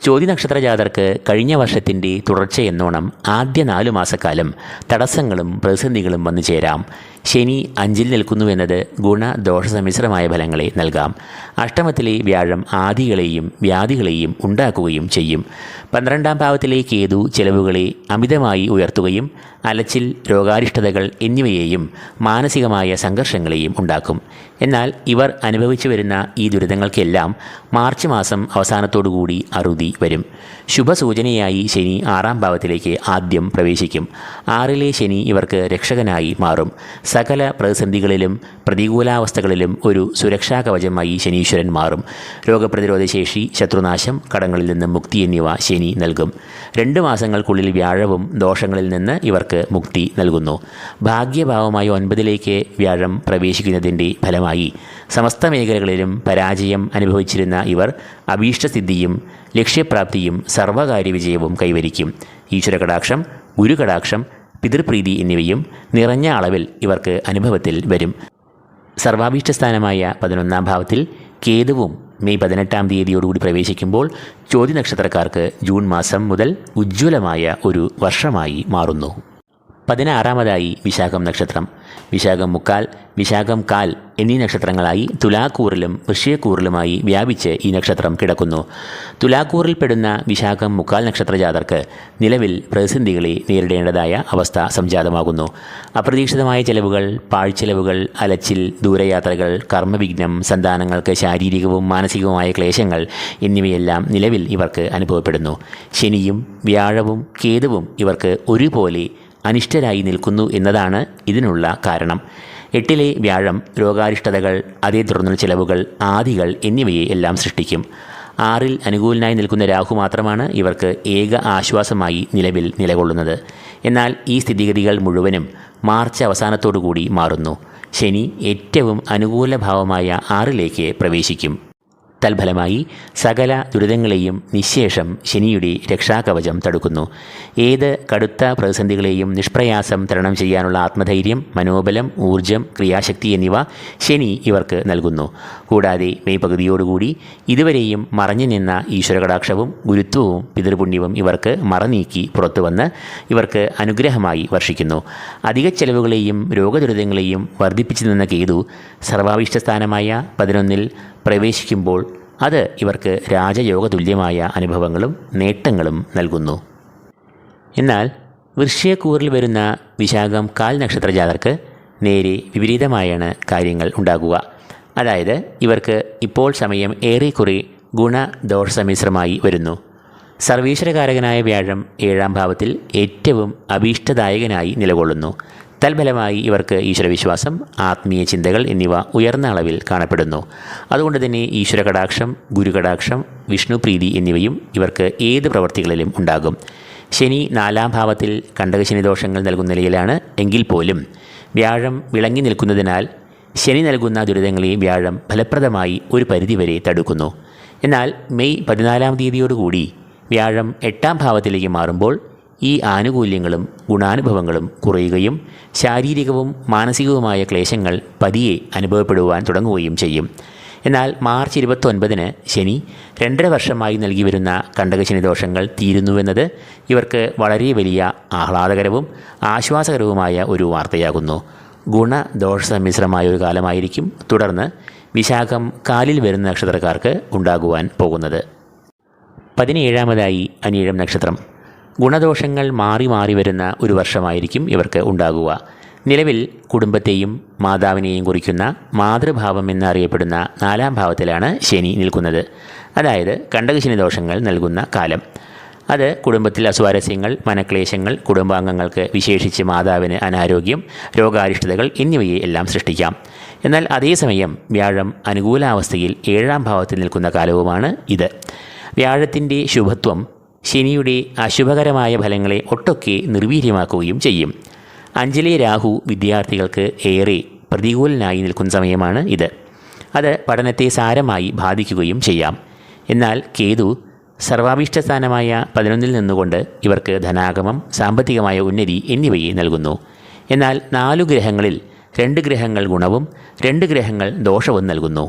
ചോതി നക്ഷത്രജാതർക്ക് കഴിഞ്ഞ വർഷത്തിൻ്റെ തുടർച്ചയെന്നോണം ആദ്യ 4 മാസക്കാലം തടസ്സങ്ങളും പ്രതിസന്ധികളും വന്നു ചേരാം. ശനി 5-ൽ നിൽക്കുന്നുവെന്നത് ഗുണദോഷ സമ്മിശ്രമായ ഫലങ്ങളെ നൽകാം. അഷ്ടമത്തിലെ വ്യാഴം ആദികളെയും വ്യാധികളെയും ഉണ്ടാക്കുകയും ചെയ്യും. 12-ാം ഭാവത്തിലെ കേതു ചെലവുകളെ അമിതമായി ഉയർത്തുകയും അലച്ചിൽ, രോഗാരിഷ്ടതകൾ എന്നിവയെയും മാനസികമായ സംഘർഷങ്ങളെയും ഉണ്ടാക്കും. എന്നാൽ ഇവർ അനുഭവിച്ചു വരുന്ന ഈ ദുരിതങ്ങൾക്കെല്ലാം മാർച്ച് മാസം അവസാനത്തോടുകൂടി അറുതി വരും. ശുഭസൂചനയായി ശനി 6-ാം ഭാവത്തിലേക്ക് ആദ്യം പ്രവേശിക്കും. 6-ലെ ശനി ഇവർക്ക് രക്ഷകനായി മാറും. സകല പ്രതിസന്ധികളിലും പ്രതികൂലാവസ്ഥകളിലും ഒരു സുരക്ഷാ കവചമായി ശനീശ്വരൻ മാറും. രോഗപ്രതിരോധ ശേഷി, ശത്രുനാശം, കടങ്ങളിൽ നിന്ന് മുക്തി എന്നിവ ശനി നൽകും. 2 മാസങ്ങൾക്കുള്ളിൽ വ്യാഴവും ദോഷങ്ങളിൽ നിന്ന് ഇവർക്ക് മുക്തി നൽകുന്നു. ഭാഗ്യഭാവമായ 9-ലേക്ക് വ്യാഴം പ്രവേശിക്കുന്നതിൻ്റെ ഫലമായി സമസ്ത മേഖലകളിലും പരാജയം അനുഭവിച്ചിരുന്ന ഇവർ അഭീഷ്ടസിദ്ധിയും ലക്ഷ്യപ്രാപ്തിയും സർവകാര്യ വിജയവും കൈവരിക്കും. ഈശ്വരകടാക്ഷം, ഗുരുകടാക്ഷം, പിതൃപ്രീതി എന്നിവയും നിറഞ്ഞ അളവിൽ ഇവർക്ക് അനുഭവത്തിൽ വരും. സർവാഭീഷ്ടസ്ഥാനമായ 11-ാം ഭാവത്തിൽ കേതുവും മെയ് 18-ാം തീയതിയോടുകൂടി പ്രവേശിക്കുമ്പോൾ ചോതി നക്ഷത്രക്കാർക്ക് ജൂൺ മാസം മുതൽ ഉജ്ജ്വലമായ ഒരു വർഷമായി മാറുന്നു. 16-ാമതായി വിശാഖം നക്ഷത്രം. വിശാഖം മുക്കാൽ, വിശാഖം കാൽ എന്നീ നക്ഷത്രങ്ങളായി തുലാക്കൂറിലും വൃശ്ചികക്കൂറിലുമായി വ്യാപിച്ച് ഈ നക്ഷത്രം കിടക്കുന്നു. തുലാക്കൂറിൽപ്പെടുന്ന വിശാഖം മുക്കാൽ നക്ഷത്രജാതർക്ക് നിലവിൽ പ്രതിസന്ധികളെ നേരിടേണ്ടതായ അവസ്ഥ സംജാതമാകുന്നു. അപ്രതീക്ഷിതമായ ചെലവുകൾ, പാഴ്ചെലവുകൾ, അലച്ചിൽ, ദൂരയാത്രകൾ, കർമ്മവിഘ്നം, സന്താനങ്ങൾക്ക് ശാരീരികവും മാനസികവുമായ ക്ലേശങ്ങൾ എന്നിവയെല്ലാം നിലവിൽ ഇവർക്ക് അനുഭവപ്പെടുന്നു. ശനിയും വ്യാഴവും കേതുവും ഇവർക്ക് ഒരുപോലെ അനിഷ്ടരായി നിൽക്കുന്നു എന്നതാണ് ഇതിനുള്ള കാരണം. 8-ലെ വ്യാഴം രോഗാരിഷ്ടതകൾ, അതേ തുടർന്നുള്ള ചിലവുകൾ, ആദികൾ എന്നിവയെ എല്ലാം സൃഷ്ടിക്കും. 6-ൽ അനുകൂലനായി നിൽക്കുന്ന രാഹു മാത്രമാണ് ഇവർക്ക് ഏക ആശ്വാസമായി നിലവിൽ നിലകൊള്ളുന്നത്. എന്നാൽ ഈ സ്ഥിതിഗതികൾ മുഴുവനും മാർച്ച് അവസാനത്തോടുകൂടി മാറുന്നു. ശനി ഏറ്റവും അനുകൂല ഭാവമായ 6-ലേക്ക് പ്രവേശിക്കും. തൽഫലമായി സകല ദുരിതങ്ങളെയും നിശ്ശേഷം ശനിയുടെ രക്ഷാകവചം തടുക്കുന്നു. ഏത് കടുത്ത പ്രതിസന്ധികളെയും നിഷ്പ്രയാസം തരണം ചെയ്യാനുള്ള ആത്മധൈര്യം, മനോബലം, ഊർജം, ക്രിയാശക്തി എന്നിവ ശനി ഇവർക്ക് നൽകുന്നു. കൂടാതെ മെയ് പകുതിയോടുകൂടി ഇതുവരെയും മറഞ്ഞു നിന്ന ഈശ്വരകടാക്ഷവും ഗുരുത്വവും പിതൃപുണ്യവും ഇവർക്ക് മറനീക്കി പുറത്തുവന്ന് ഇവർക്ക് അനുഗ്രഹമായി വർഷിക്കുന്നു. അധിക ചെലവുകളെയും രോഗദുരിതങ്ങളെയും വർദ്ധിപ്പിച്ചു നിന്ന കേതു സർവാഭീഷ്ടസ്ഥാനമായ 11-ൽ പ്രവേശിക്കുമ്പോൾ അത് ഇവർക്ക് രാജയോഗതുല്യമായ അനുഭവങ്ങളും നേട്ടങ്ങളും നൽകുന്നു. എന്നാൽ വൃശ്ചികക്കൂറിൽ വരുന്ന വിശാഖം കാൽ നക്ഷത്രജാതർക്ക് നേരെ വിപരീതമായാണ് കാര്യങ്ങൾ ഉണ്ടാകുക. അതായത് ഇവർക്ക് ഇപ്പോൾ സമയം ഏറെക്കുറെ ഗുണദോഷ സമ്മിശ്രമായി വരുന്നു. സർവീശ്വരകാരകനായ വ്യാഴം 7-ാം ഭാവത്തിൽ ഏറ്റവും അഭീഷ്ടദായകനായി നിലകൊള്ളുന്നു. തൽഫലമായി ഇവർക്ക് ഈശ്വരവിശ്വാസം, ആത്മീയ ചിന്തകൾ എന്നിവ ഉയർന്ന അളവിൽ കാണപ്പെടുന്നു. അതുകൊണ്ട് തന്നെ ഈശ്വരകടാക്ഷം, ഗുരുകടാക്ഷം, വിഷ്ണുപ്രീതി എന്നിവയും ഇവർക്ക് ഏത് പ്രവൃത്തികളിലും ഉണ്ടാകും. ശനി 4-ാം ഭാവത്തിൽ കണ്ടകശനി ദോഷങ്ങൾ നൽകുന്ന നിലയിലാണ് എങ്കിൽ പോലും വ്യാഴം വിളങ്ങി നിൽക്കുന്നതിനാൽ ശനി നൽകുന്ന ദുരിതങ്ങളെ വ്യാഴം ഫലപ്രദമായി ഒരു പരിധിവരെ തടുക്കുന്നു. എന്നാൽ മെയ് 14-ാം തീയതിയോടുകൂടി വ്യാഴം 8-ാം ഭാവത്തിലേക്ക് മാറുമ്പോൾ ഈ ആനുകൂല്യങ്ങളും ഗുണാനുഭവങ്ങളും കുറയുകയും ശാരീരികവും മാനസികവുമായ ക്ലേശങ്ങൾ പതിയെ അനുഭവപ്പെടുവാൻ തുടങ്ങുകയും ചെയ്യും. എന്നാൽ മാർച്ച് 29-ന് ശനി 2.5 വർഷമായി നൽകി വരുന്ന കണ്ടകശനി ദോഷങ്ങൾ തീരുന്നുവെന്നത് ഇവർക്ക് വളരെ വലിയ ആഹ്ലാദകരവും ആശ്വാസകരവുമായ ഒരു വാർത്തയാകുന്നു. ഗുണദോഷ സമ്മിശ്രമായ ഒരു കാലമായിരിക്കും തുടർന്ന് വിശാഖം കാലിൽ വരുന്ന നക്ഷത്രക്കാർക്ക് ഉണ്ടാകുവാൻ പോകുന്നത്. 17-ാമതായി അനിഴം നക്ഷത്രം. ഗുണദോഷങ്ങൾ മാറി മാറി വരുന്ന ഒരു വർഷമായിരിക്കും ഇവർക്ക് ഉണ്ടാകുക. നിലവിൽ കുടുംബത്തെയും മാതാവിനെയും കുറിക്കുന്ന മാതൃഭാവം എന്നറിയപ്പെടുന്ന 4-ാം ഭാവത്തിലാണ് ശനി നിൽക്കുന്നത്. അതായത് കണ്ടകശനി ദോഷങ്ങൾ നൽകുന്ന കാലം. അത് കുടുംബത്തിൽ അസ്വാരസ്യങ്ങൾ, മനക്ലേശങ്ങൾ, കുടുംബാംഗങ്ങൾക്ക് വിശേഷിച്ച് മാതാവിന് അനാരോഗ്യം, രോഗാരിഷ്ടതകൾ എന്നിവയെ എല്ലാം സൃഷ്ടിക്കാം. എന്നാൽ അതേസമയം വ്യാഴം അനുകൂലാവസ്ഥയിൽ 7-ാം ഭാവത്തിൽ നിൽക്കുന്ന കാലവുമാണ് ഇത്. വ്യാഴത്തിൻ്റെ ശുഭത്വം ശനിയുടെ അശുഭകരമായ ഫലങ്ങളെ ഒട്ടൊക്കെ നിർവീര്യമാക്കുകയും ചെയ്യും. 5-ലെ രാഹു വിദ്യാർത്ഥികൾക്ക് ഏറെ പ്രതികൂലനായി നിൽക്കുന്ന സമയമാണ് ഇത്. അത് പഠനത്തെ സാരമായി ബാധിക്കുകയും ചെയ്യാം. എന്നാൽ കേതു സർവാഭീഷ്ടസ്ഥാനമായ 11-ൽ നിന്നുകൊണ്ട് ഇവർക്ക് ധനാഗമം, സാമ്പത്തികമായ ഉന്നതി എന്നിവയെ നൽകുന്നു. എന്നാൽ 4 ഗ്രഹങ്ങളിൽ 2 ഗ്രഹങ്ങൾ ഗുണവും 2 ഗ്രഹങ്ങൾ ദോഷവും നൽകുന്നു.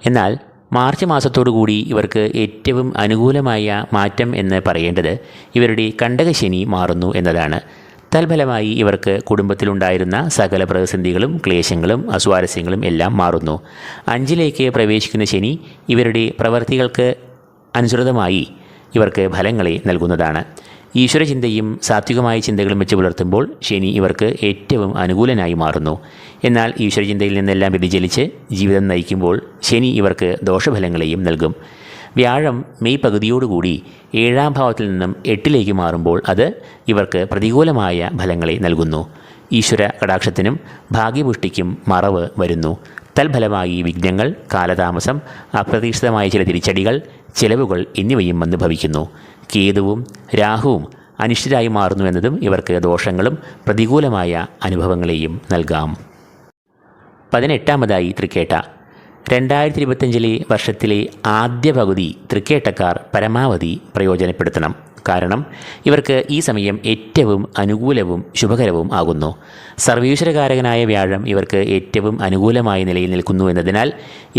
എന്നാൽ മാർച്ച് മാസത്തോടുകൂടി ഇവർക്ക് ഏറ്റവും അനുകൂലമായ മാറ്റം എന്ന് പറയേണ്ടത് ഇവരുടെ കണ്ടകശനി മാറുന്നു എന്നതാണ്. തൽഫലമായി ഇവർക്ക് കുടുംബത്തിലുണ്ടായിരുന്ന സകല പ്രതിസന്ധികളും ക്ലേശങ്ങളും അസ്വാരസ്യങ്ങളും എല്ലാം മാറുന്നു. 5ലേക്ക് പ്രവേശിക്കുന്ന ശനി ഇവരുടെ പ്രവർത്തികൾക്ക് അനുസൃതമായി ഇവർക്ക് ഫലങ്ങളെ നൽകുന്നതാണ്. ഈശ്വരചിന്തയും സാത്വികമായ ചിന്തകളും വെച്ച് പുലർത്തുമ്പോൾ ശനി ഇവർക്ക് ഏറ്റവും അനുകൂലനായി മാറുന്നു. എന്നാൽ ഈശ്വരചിന്തയിൽ നിന്നെല്ലാം വ്യതിചലിച്ച് ജീവിതം നയിക്കുമ്പോൾ ശനി ഇവർക്ക് ദോഷഫലങ്ങളെയും നൽകും. വ്യാഴം മെയ് പകുതിയോടുകൂടി 7ാം ഭാവത്തിൽ നിന്നും 8ലേക്ക് മാറുമ്പോൾ അത് ഇവർക്ക് പ്രതികൂലമായ ഫലങ്ങളെ നൽകുന്നു. ഈശ്വര കടാക്ഷത്തിനും ഭാഗ്യപുഷ്ടിക്കും മറവ് വരുന്നു. തൽഫലമായി വിഘ്നങ്ങൾ, കാലതാമസം, അപ്രതീക്ഷിതമായ ചില തിരിച്ചടികൾ, ചെലവുകൾ എന്നിവയും വന്ന് ഭവിക്കുന്നു. കേതുവും രാഹുവും അനിഷ്ടരായി മാറുന്നു എന്നതും ഇവർക്ക് ദോഷങ്ങളും പ്രതികൂലമായ അനുഭവങ്ങളെയും നൽകാം. 18ാമതായി തൃക്കേട്ട. 2025 വർഷത്തിലെ ആദ്യ പകുതി തൃക്കേട്ടക്കാർ പരമാവധി പ്രയോജനപ്പെടുത്തണം. കാരണം ഇവർക്ക് ഈ സമയം ഏറ്റവും അനുകൂലവും ശുഭകരവും ആകുന്നു. സർവീശ്വരകാരകനായ വ്യാഴം ഇവർക്ക് ഏറ്റവും അനുകൂലമായ നിലയിൽ നിൽക്കുന്നു എന്നതിനാൽ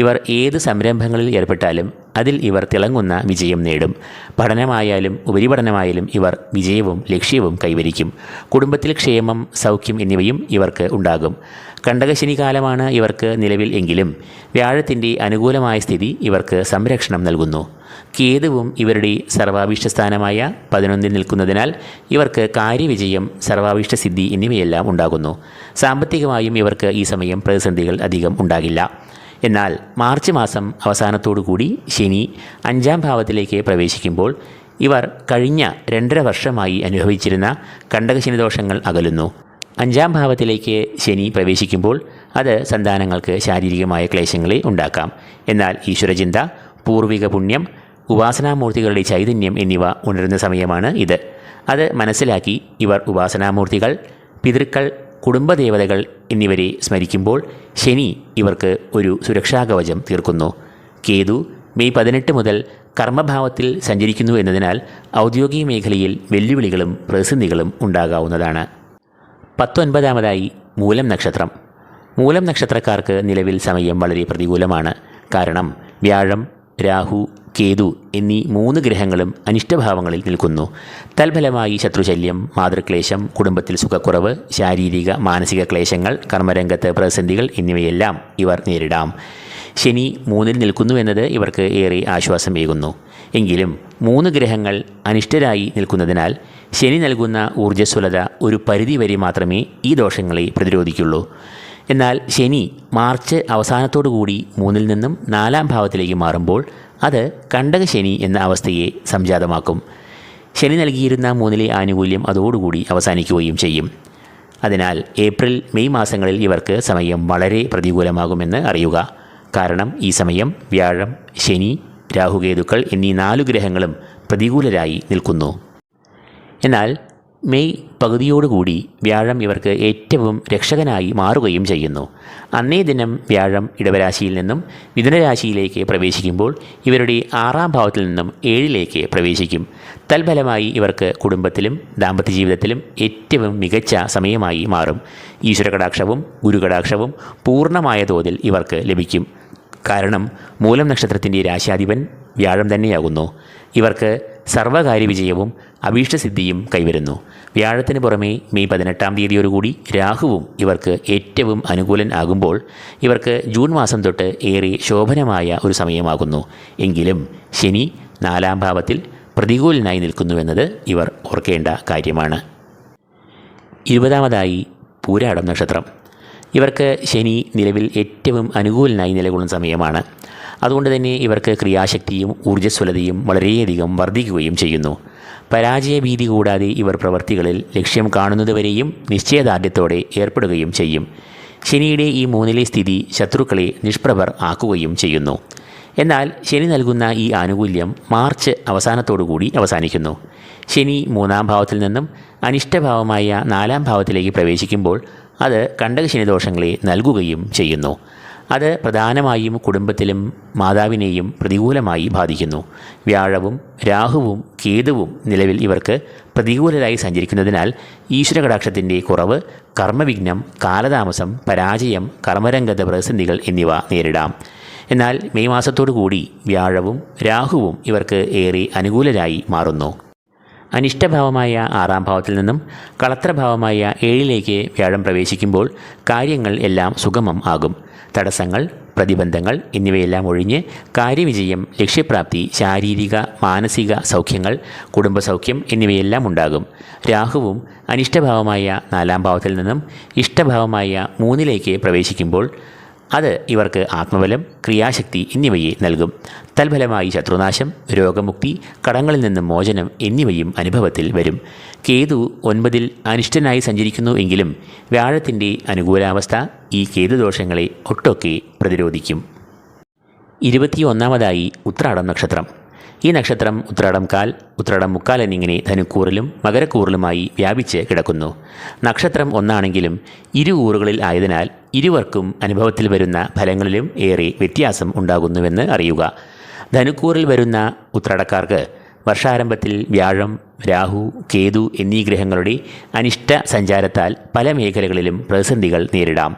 ഇവർ ഏത് സംരംഭങ്ങളിൽ ഏർപ്പെട്ടാലും അതിൽ ഇവർ തിളങ്ങുന്ന വിജയം നേടും. പഠനമായാലും ഉപരിപഠനമായാലും ഇവർ വിജയവും ലക്ഷ്യവും കൈവരിക്കും. കുടുംബത്തിൽ ക്ഷേമം, സൗഖ്യം എന്നിവയും ഇവർക്ക് ഉണ്ടാകും. കണ്ടകശനി കാലമാണ് ഇവർക്ക് നിലവിൽ എങ്കിലും വ്യാഴത്തിൻ്റെ അനുകൂലമായ സ്ഥിതി ഇവർക്ക് സംരക്ഷണം നൽകുന്നു. കേതുവും ഇവരുടെ സർവാഭീഷ്ടസ്ഥാനമായ 11ൽ നിൽക്കുന്നതിനാൽ ഇവർക്ക് കാര്യവിജയം, സർവാഭീഷ്ടസിദ്ധി എന്നിവയെല്ലാം ഉണ്ടാകുന്നു. സാമ്പത്തികമായും ഇവർക്ക് ഈ സമയം പ്രതിസന്ധികൾ അധികം ഉണ്ടാകില്ല. എന്നാൽ മാർച്ച് മാസം അവസാനത്തോടുകൂടി ശനി 5ാം ഭാവത്തിലേക്ക് പ്രവേശിക്കുമ്പോൾ ഇവർ കഴിഞ്ഞ 2.5 വർഷമായി അനുഭവിച്ചിരുന്ന കണ്ടകശനി ദോഷങ്ങൾ അകലുന്നു. 5ാം ഭാവത്തിലേക്ക് ശനി പ്രവേശിക്കുമ്പോൾ അത് സന്താനങ്ങൾക്ക് ശാരീരികമായ ക്ലേശങ്ങളെ ഉണ്ടാക്കാം. എന്നാൽ ഈശ്വരചിന്ത, പൂർവിക പുണ്യം, ഉപാസനാമൂർത്തികളുടെ ചൈതന്യം എന്നിവ ഉണരുന്ന സമയമാണ് ഇത്. അത് മനസ്സിലാക്കി ഇവർ ഉപാസനാമൂർത്തികൾ, പിതൃക്കൾ, കുടുംബദേവതകൾ എന്നിവരെ സ്മരിക്കുമ്പോൾ ശനി ഇവർക്ക് ഒരു സുരക്ഷാകവചം തീർക്കുന്നു. കേതു മെയ് 18 മുതൽ കർമ്മഭാവത്തിൽ സഞ്ചരിക്കുന്നു എന്നതിനാൽ ഔദ്യോഗിക മേഖലയിൽ വെല്ലുവിളികളും പ്രതിസന്ധികളും ഉണ്ടാകാവുന്നതാണ്. 19ാമതായി മൂലം നക്ഷത്രം. മൂലം നക്ഷത്രക്കാർക്ക് നിലവിൽ സമയം വളരെ പ്രതികൂലമാണ്. കാരണം വ്യാഴം, രാഹു, കേതു എന്നീ 3 ഗ്രഹങ്ങളും അനിഷ്ടഭാവങ്ങളിൽ നിൽക്കുന്നു. തൽഫലമായി ശത്രുശല്യം, മാതൃക്ലേശം, കുടുംബത്തിൽ സുഖക്കുറവ്, ശാരീരിക മാനസിക ക്ലേശങ്ങൾ, കർമ്മരംഗത്ത് പ്രതിസന്ധികൾ എന്നിവയെല്ലാം ഇവർ നേരിടാം. ശനി 3ൽ നിൽക്കുന്നു എന്നത് ഇവർക്ക് ഏറെ ആശ്വാസമേകുന്നു. എങ്കിലും 3 ഗ്രഹങ്ങൾ അനിഷ്ടരായി നിൽക്കുന്നതിനാൽ ശനി നൽകുന്ന ഊർജ്ജസ്വലത ഒരു പരിധിവരെ മാത്രമേ ഈ ദോഷങ്ങളെ പ്രതിരോധിക്കുള്ളൂ. എന്നാൽ ശനി മാർച്ച് അവസാനത്തോടുകൂടി 3ൽ നിന്നും 4ാം ഭാവത്തിലേക്ക് മാറുമ്പോൾ അത് കണ്ടകശനി എന്ന അവസ്ഥയെ സംജാതമാക്കും. ശനി നൽകിയിരുന്ന 3ലെ ആനുകൂല്യം അതോടുകൂടി അവസാനിക്കുകയും ചെയ്യും. അതിനാൽ ഏപ്രിൽ, മെയ് മാസങ്ങളിൽ ഇവർക്ക് സമയം വളരെ പ്രതികൂലമാകുമെന്ന് അറിയുക. കാരണം ഈ സമയം വ്യാഴം, ശനി, രാഹുകേതുക്കൾ എന്നീ 4 ഗ്രഹങ്ങളും പ്രതികൂലരായി നിൽക്കുന്നു. എന്നാൽ മെയ് പകുതിയോടുകൂടി വ്യാഴം ഇവർക്ക് ഏറ്റവും രക്ഷകനായി മാറുകയും ചെയ്യുന്നു. അന്നേ ദിനം വ്യാഴം ഇടവരാശിയിൽ നിന്നും മിഥുനരാശിയിലേക്ക് പ്രവേശിക്കുമ്പോൾ ഇവരുടെ 6ാം ഭാവത്തിൽ നിന്നും 7ലേക്ക് പ്രവേശിക്കും. തൽഫലമായി ഇവർക്ക് കുടുംബത്തിലും ദാമ്പത്യ ജീവിതത്തിലും ഏറ്റവും മികച്ച സമയമായി മാറും. ഈശ്വരകടാക്ഷവും ഗുരുകടാക്ഷവും പൂർണ്ണമായ തോതിൽ ഇവർക്ക് ലഭിക്കും. കാരണം മൂലം നക്ഷത്രത്തിൻ്റെ രാശാധിപൻ വ്യാഴം തന്നെയാകുന്നു. ഇവർക്ക് സർവകാര്യ വിജയവും അഭീഷ്ടസിദ്ധിയും കൈവരുന്നു. വ്യാഴത്തിന് പുറമെ മെയ് 18ാം തീയതിയോടുകൂടി രാഹുവും ഇവർക്ക് ഏറ്റവും അനുകൂലൻ ആകുമ്പോൾ ഇവർക്ക് ജൂൺ മാസം തൊട്ട് ഏറെ ശോഭനമായ ഒരു സമയമാകുന്നു. എങ്കിലും ശനി 4ാം ഭാവത്തിൽ പ്രതികൂലനായി നിൽക്കുന്നുവെന്നത് ഇവർ ഓർക്കേണ്ട കാര്യമാണ്. 20ാമതായി പൂരാടം നക്ഷത്രം. ഇവർക്ക് ശനി നിലവിൽ ഏറ്റവും അനുകൂലനായി നിലകൊള്ളുന്ന സമയമാണ്. അതുകൊണ്ട് തന്നെ ഇവർക്ക് ക്രിയാശക്തിയും ഊർജ്ജസ്വലതയും വളരെയധികം വർദ്ധിക്കുകയും ചെയ്യുന്നു. പരാജയഭീതി കൂടാതെ ഇവർ പ്രവർത്തികളിൽ ലക്ഷ്യം കാണുന്നതുവരെയും നിശ്ചയദാർഢ്യത്തോടെ ഏർപ്പെടുകയും ചെയ്യും. ശനിയുടെ ഈ 3ലെ സ്ഥിതി ശത്രുക്കളെ നിഷ്പ്രഭർ ആക്കുകയും ചെയ്യുന്നു. എന്നാൽ ശനി നൽകുന്ന ഈ ആനുകൂല്യം മാർച്ച് അവസാനത്തോടുകൂടി അവസാനിക്കുന്നു. ശനി 3ാം ഭാവത്തിൽ നിന്നും അനിഷ്ടഭാവമായ 4ാം ഭാവത്തിലേക്ക് പ്രവേശിക്കുമ്പോൾ അത് കണ്ടകശനി ദോഷങ്ങളെ നൽകുകയും ചെയ്യുന്നു. അത് പ്രധാനമായും കുടുംബത്തിലും മാതാവിനെയും പ്രതികൂലമായി ബാധിക്കുന്നു. വ്യാഴവും രാഹുവും കേതുവും നിലവിൽ ഇവർക്ക് പ്രതികൂലരായി സഞ്ചരിക്കുന്നതിനാൽ ഈശ്വരകടാക്ഷത്തിൻ്റെ കുറവ്, കർമ്മവിഘ്നം, കാലതാമസം, പരാജയം, കർമ്മരംഗത പ്രതിസന്ധികൾ എന്നിവ നേരിടാം. എന്നാൽ മെയ് മാസത്തോടുകൂടി വ്യാഴവും രാഹുവും ഇവർക്ക് ഏറെ അനുകൂലരായി മാറുന്നു. അനിഷ്ടഭാവമായ 6-ാം ഭാവത്തിൽ നിന്നും കളത്രഭാവമായ 7-ലേക്ക് വ്യാഴം പ്രവേശിക്കുമ്പോൾ കാര്യങ്ങൾ എല്ലാം സുഗമം ആകും. തടസ്സങ്ങൾ, പ്രതിബന്ധങ്ങൾ എന്നിവയെല്ലാം ഒഴിഞ്ഞ് കാര്യവിജയം, ലക്ഷ്യപ്രാപ്തി, ശാരീരിക മാനസിക സൗഖ്യങ്ങൾ, കുടുംബസൗഖ്യം എന്നിവയെല്ലാം ഉണ്ടാകും. രാഹുവും അനിഷ്ടഭാവമായ 4-ാം ഭാവത്തിൽ നിന്നും ഇഷ്ടഭാവമായ 3-ലേക്ക് പ്രവേശിക്കുമ്പോൾ അത് ഇവർക്ക് ആത്മബലം, ക്രിയാശക്തി എന്നിവയെ നൽകും. തൽഫലമായി ശത്രുനാശം, രോഗമുക്തി, കടങ്ങളിൽ നിന്നും മോചനം എന്നിവയും അനുഭവത്തിൽ വരും. കേതു 9-ൽ അനിഷ്ടനായി സഞ്ചരിക്കുന്നു എങ്കിലും വ്യാഴത്തിൻ്റെ അനുകൂലാവസ്ഥ ഈ കേതുദോഷങ്ങളെ ഒട്ടൊക്കെ പ്രതിരോധിക്കും. 21-ാമതായി ഉത്രാടം നക്ഷത്രം. ഈ നക്ഷത്രം ഉത്രാടം കാൽ, ഉത്രാടം മുക്കാൽ എന്നിങ്ങനെ ധനുക്കൂറിലും മകരക്കൂറിലുമായി വ്യാപിച്ച് കിടക്കുന്നു. നക്ഷത്രം ഒന്നാണെങ്കിലും ഇരു ഊറുകളിൽ ആയതിനാൽ ഇരുവർക്കും അനുഭവത്തിൽ വരുന്ന ഫലങ്ങളിലും ഏറെ വ്യത്യാസം ഉണ്ടാകുന്നുവെന്ന് അറിയുക. ധനുക്കൂറിൽ വരുന്ന ഉത്രാടക്കാർക്ക് വർഷാരംഭത്തിൽ വ്യാഴം, രാഹു, കേതു എന്നീ ഗ്രഹങ്ങളുടെ അനിഷ്ട സഞ്ചാരത്താൽ പല മേഖലകളിലും പ്രതിസന്ധികൾ നേരിടാം.